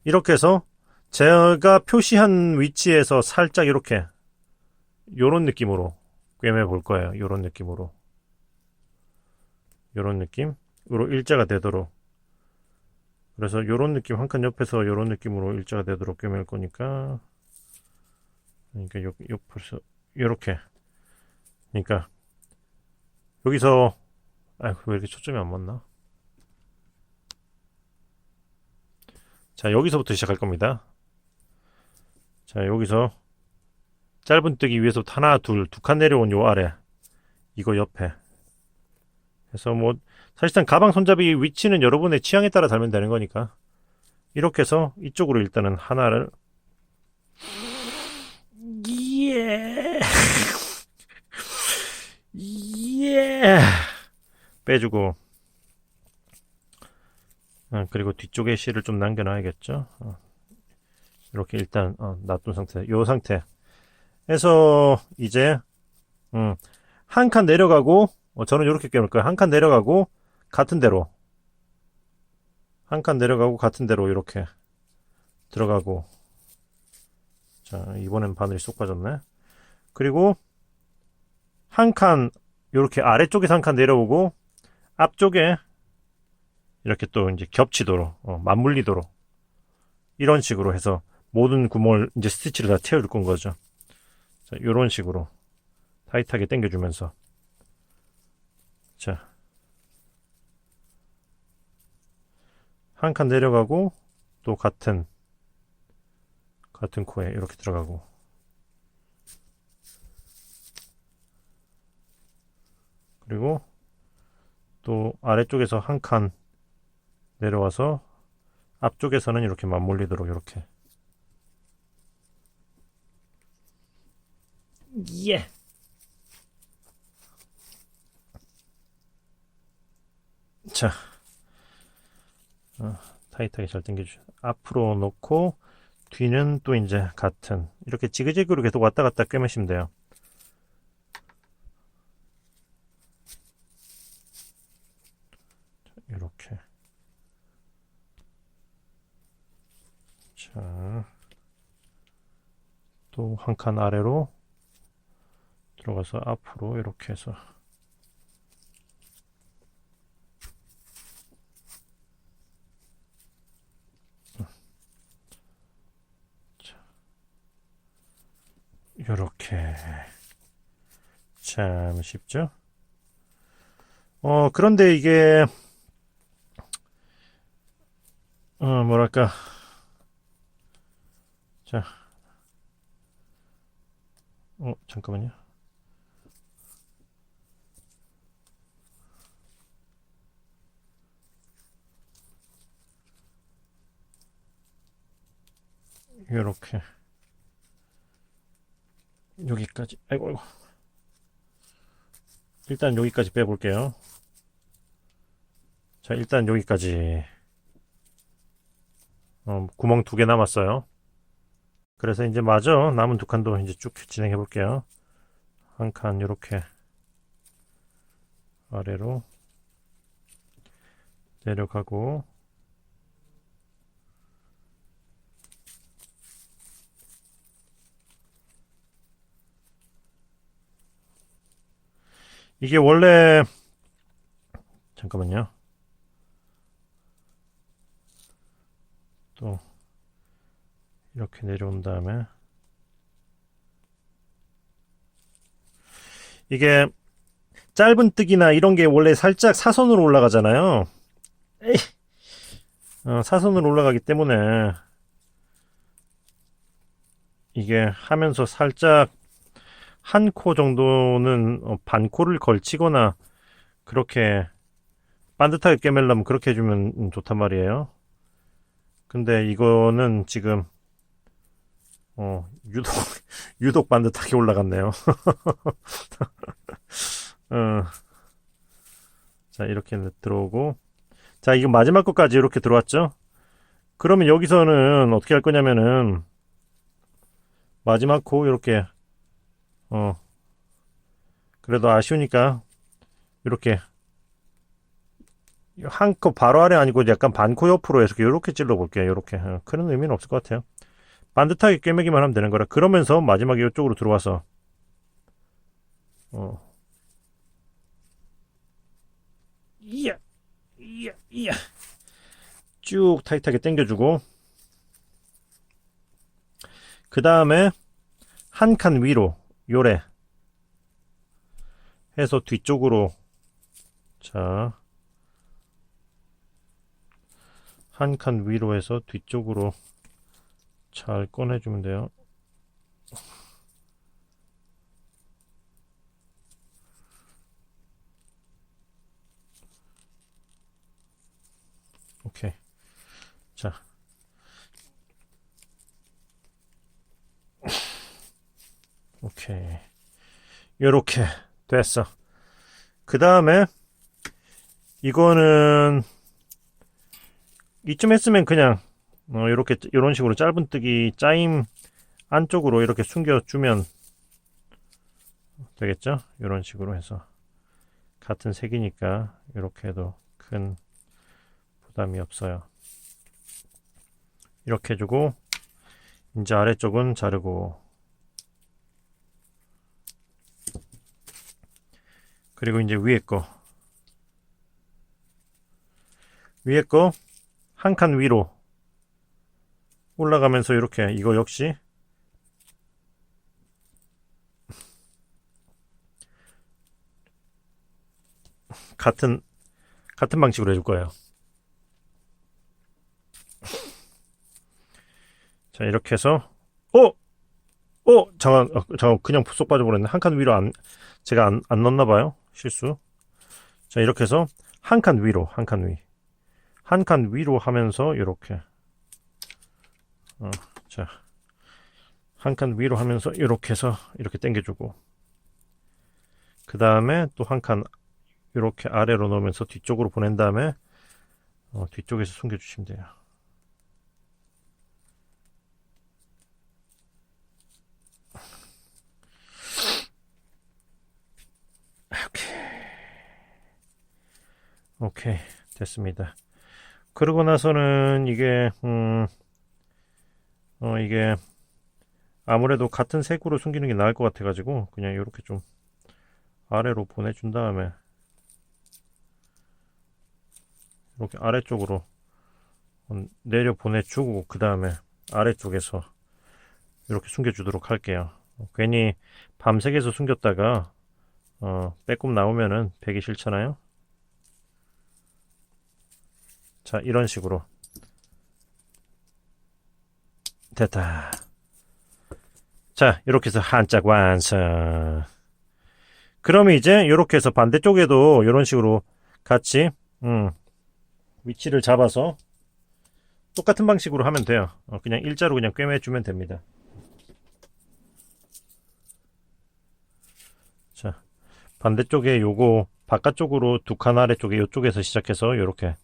이렇게 해서 제가 표시한 위치에서 살짝 이렇게 요런 느낌으로 꿰매 볼 거예요. 요런 느낌으로. 요런 느낌으로 일자가 되도록. 그래서 요런 느낌 한 칸 옆에서 요런 느낌으로 일자가 되도록 꿰맬 거니까. 그러니까 옆에서 요렇게. 그러니까 여기서 왜 이렇게 초점이 안 맞나? 자, 여기서부터 시작할 겁니다. 자, 여기서 짧은뜨기 위에서부터 하나, 둘, 두 칸 내려온 요 아래 이거 옆에 해서 뭐 사실상 가방 손잡이 위치는 여러분의 취향에 따라 달면 되는 거니까 이렇게 해서 이쪽으로 일단은 하나를 예 예 빼주고 그리고 뒤쪽에 실을 좀 남겨놔야겠죠. 이렇게 일단 놔둔 상태, 요 상태 해서 이제 한 칸 내려가고 저는 이렇게 꿰물 거예요. 한 칸 내려가고 같은 대로 한 칸 내려가고 같은 대로 이렇게 들어가고. 자, 이번엔 바늘이 쏙 빠졌네. 그리고 한 칸 이렇게 아래쪽에서 한 칸 내려오고 앞쪽에 이렇게 또 이제 겹치도록 맞물리도록 이런 식으로 해서 모든 구멍을 이제 스티치를 다 채워줄 건 거죠. 자, 이런 식으로 타이트하게 당겨주면서 자, 한 칸 내려가고 또 같은 코에 이렇게 들어가고 그리고 또 아래쪽에서 한 칸 내려와서 앞쪽에서는 이렇게 맞물리도록 이렇게 예. 자, 타이트하게 잘 당겨주세요. 앞으로 놓고 뒤는 또 이제 같은 이렇게 지그재그로 계속 왔다 갔다 꿰매시면 돼요. 이렇게. 자, 또 한 칸 아래로 들어가서 앞으로 이렇게 해서 이렇게. 참 쉽죠? 그런데 이게 뭐랄까. 자, 잠깐만요. 이렇게 여기까지. 아이고. 일단 여기까지 빼볼게요. 자, 일단 여기까지. 구멍 2개 남았어요. 그래서 이제 마저 남은 2칸도 이제 쭉 진행해 볼게요. 한 칸 이렇게 아래로 내려가고, 이게 원래, 잠깐만요. 또 이렇게 내려온 다음에 이게 짧은뜨기나 이런 게 원래 살짝 사선으로 올라가잖아요. 에이. 사선으로 올라가기 때문에 이게 하면서 살짝 한 코 정도는 반코를 걸치거나 그렇게 반듯하게 꿰매려면 그렇게 해주면 좋단 말이에요. 근데 이거는 지금 유독 유독 반듯하게 올라갔네요. 자, 이렇게 들어오고, 자, 이거 마지막 것까지 이렇게 들어왔죠. 그러면 여기서는 어떻게 할 거냐면은 마지막 코 이렇게 그래도 아쉬우니까 이렇게 한 코 바로 아래 아니고 약간 반코 옆으로 해서 이렇게 찔러 볼게요. 이렇게. 큰 의미는 없을 것 같아요. 반듯하게 꿰매기만 하면 되는 거라. 그러면서 마지막에 이쪽으로 들어와서 이야 이야 이야 쭉 타이트하게 당겨주고, 그 다음에 한 칸 위로 요래 해서 뒤쪽으로, 자, 한 칸 위로 해서 뒤쪽으로 잘 꺼내주면 돼요. 오케이. 자, 오케이. 요렇게 됐어. 그 다음에 이거는 이쯤 했으면 그냥 요렇게 요런 식으로 짧은뜨기 짜임 안쪽으로 이렇게 숨겨주면 되겠죠? 요런 식으로 해서 같은 색이니까 이렇게 해도 큰 부담이 없어요. 이렇게 해주고, 이제 아래쪽은 자르고, 그리고 이제 위에 거 한 칸 위로 올라가면서 이렇게, 이거 역시 같은 방식으로 해줄 거예요. 자, 이렇게 해서 잠깐 그냥 쏙 빠져버렸네. 한 칸 위로 제가 안 넣었나 봐요. 실수. 자, 이렇게 해서 한 칸 위로 한 칸 위로 하면서 이렇게 자, 한 칸 위로 하면서 이렇게 해서 이렇게 당겨주고, 그 다음에 또 한 칸 이렇게 아래로 놓으면서 뒤쪽으로 보낸 다음에 뒤쪽에서 숨겨주시면 돼요. 오케이, 됐습니다. 그러고 나서는 이게 아무래도 같은 색으로 숨기는 게 나을 것 같아가지고 그냥 이렇게 좀 아래로 보내준 다음에 이렇게 아래쪽으로 내려 보내주고, 그 다음에 아래쪽에서 이렇게 숨겨주도록 할게요. 괜히 밤색에서 숨겼다가 빼꼼 나오면은 배기 싫잖아요. 자, 이런 식으로 됐다. 자, 이렇게 해서 한짝 완성. 그러면 이제 이렇게 해서 반대쪽에도 이런 식으로 같이 위치를 잡아서 똑같은 방식으로 하면 돼요. 그냥 일자로 그냥 꿰매주면 됩니다. 자, 반대쪽에 요거 바깥쪽으로 두 칸 아래쪽에 요쪽에서 시작해서 이렇게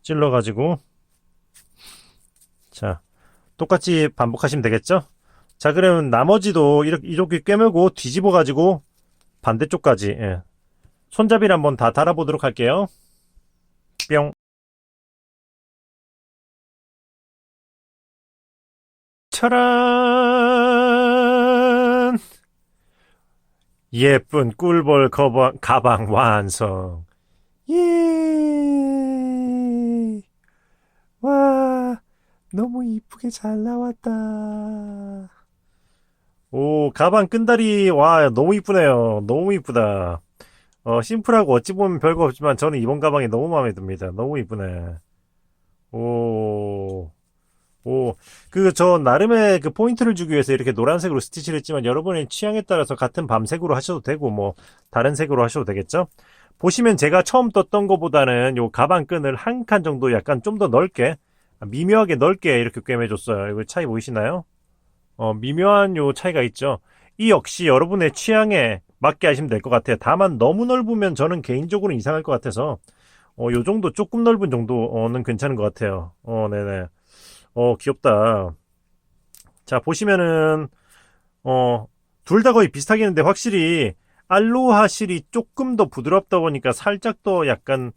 찔러가지고, 자, 똑같이 반복하시면 되겠죠? 자, 그러면 나머지도 이렇게 꿰매고 뒤집어가지고 반대쪽까지, 예. 손잡이를 한번 다 달아보도록 할게요. 뿅. 차란! 예쁜 꿀벌 가방 완성. 예! 와, 너무 이쁘게 잘 나왔다. 오, 가방 끈다리, 와, 너무 이쁘네요. 너무 이쁘다. 심플하고 어찌 보면 별거 없지만 저는 이번 가방이 너무 마음에 듭니다. 너무 이쁘네. 오, 오, 저 나름의 그 포인트를 주기 위해서 이렇게 노란색으로 스티치를 했지만 여러분의 취향에 따라서 같은 밤색으로 하셔도 되고 뭐 다른 색으로 하셔도 되겠죠? 보시면 제가 처음 떴던 것보다는 요 가방 끈을 한 칸 정도 약간 좀 더 넓게, 미묘하게 넓게 이렇게 꿰매줬어요. 이거 차이 보이시나요? 미묘한 요 차이가 있죠. 이 역시 여러분의 취향에 맞게 하시면 될 것 같아요. 다만 너무 넓으면 저는 개인적으로는 이상할 것 같아서 요 정도 조금 넓은 정도는 괜찮은 것 같아요. 네네. 귀엽다. 자, 보시면은 둘 다 거의 비슷하게 했는데 확실히 알로하 실이 조금 더 부드럽다 보니까 살짝 더 약간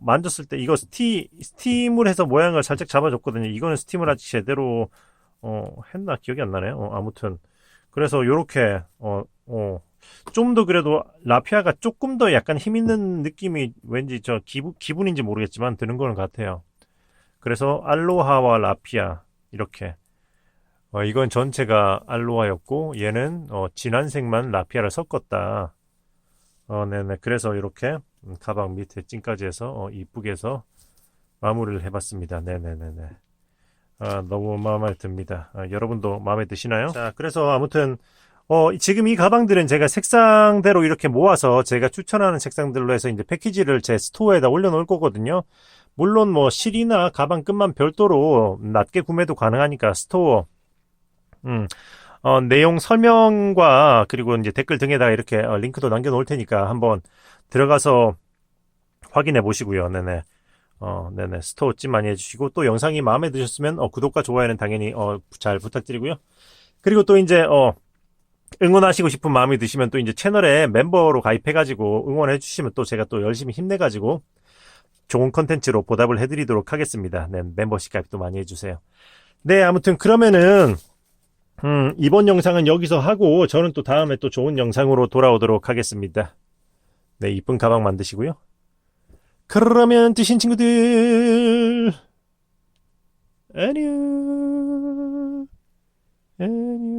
만졌을 때 이거 스팀을 해서 모양을 살짝 잡아줬거든요. 이거는 스팀을 아직 제대로 했나 기억이 안 나네요. 아무튼 그래서 요렇게 좀 더 그래도 라피아가 조금 더 약간 힘 있는 느낌이 왠지 저 기분인지 모르겠지만 드는 거는 같아요. 그래서 알로하와 라피아 이렇게 이건 전체가 알로하였고 얘는 진한 색만 라피아를 섞었다. 네네. 그래서 이렇게 가방 밑에 찐까지 해서 이쁘게 해서 마무리를 해봤습니다. 네네네네. 너무 마음에 듭니다. 여러분도 마음에 드시나요? 자, 그래서 아무튼 지금 이 가방들은 제가 색상대로 이렇게 모아서 제가 추천하는 색상들로 해서 이제 패키지를 제 스토어에다 올려놓을 거거든요. 물론 뭐 실이나 가방끈만 별도로 낮게 구매도 가능하니까 스토어 내용 설명과 그리고 이제 댓글 등에다가 이렇게 링크도 남겨놓을 테니까 한번 들어가서 확인해 보시고요. 네네. 네네. 스토어 찜 많이 해주시고 또 영상이 마음에 드셨으면 구독과 좋아요는 당연히 잘 부탁드리고요. 그리고 또 이제 응원하시고 싶은 마음이 드시면 또 이제 채널에 멤버로 가입해가지고 응원해 주시면 또 제가 또 열심히 힘내가지고 좋은 컨텐츠로 보답을 해드리도록 하겠습니다. 네, 멤버십 가입도 많이 해주세요. 네, 아무튼 그러면은 이번 영상은 여기서 하고 저는 또 다음에 또 좋은 영상으로 돌아오도록 하겠습니다. 네, 이쁜 가방 만드시고요. 그러면 뜨신 친구들 안녕. 안녕.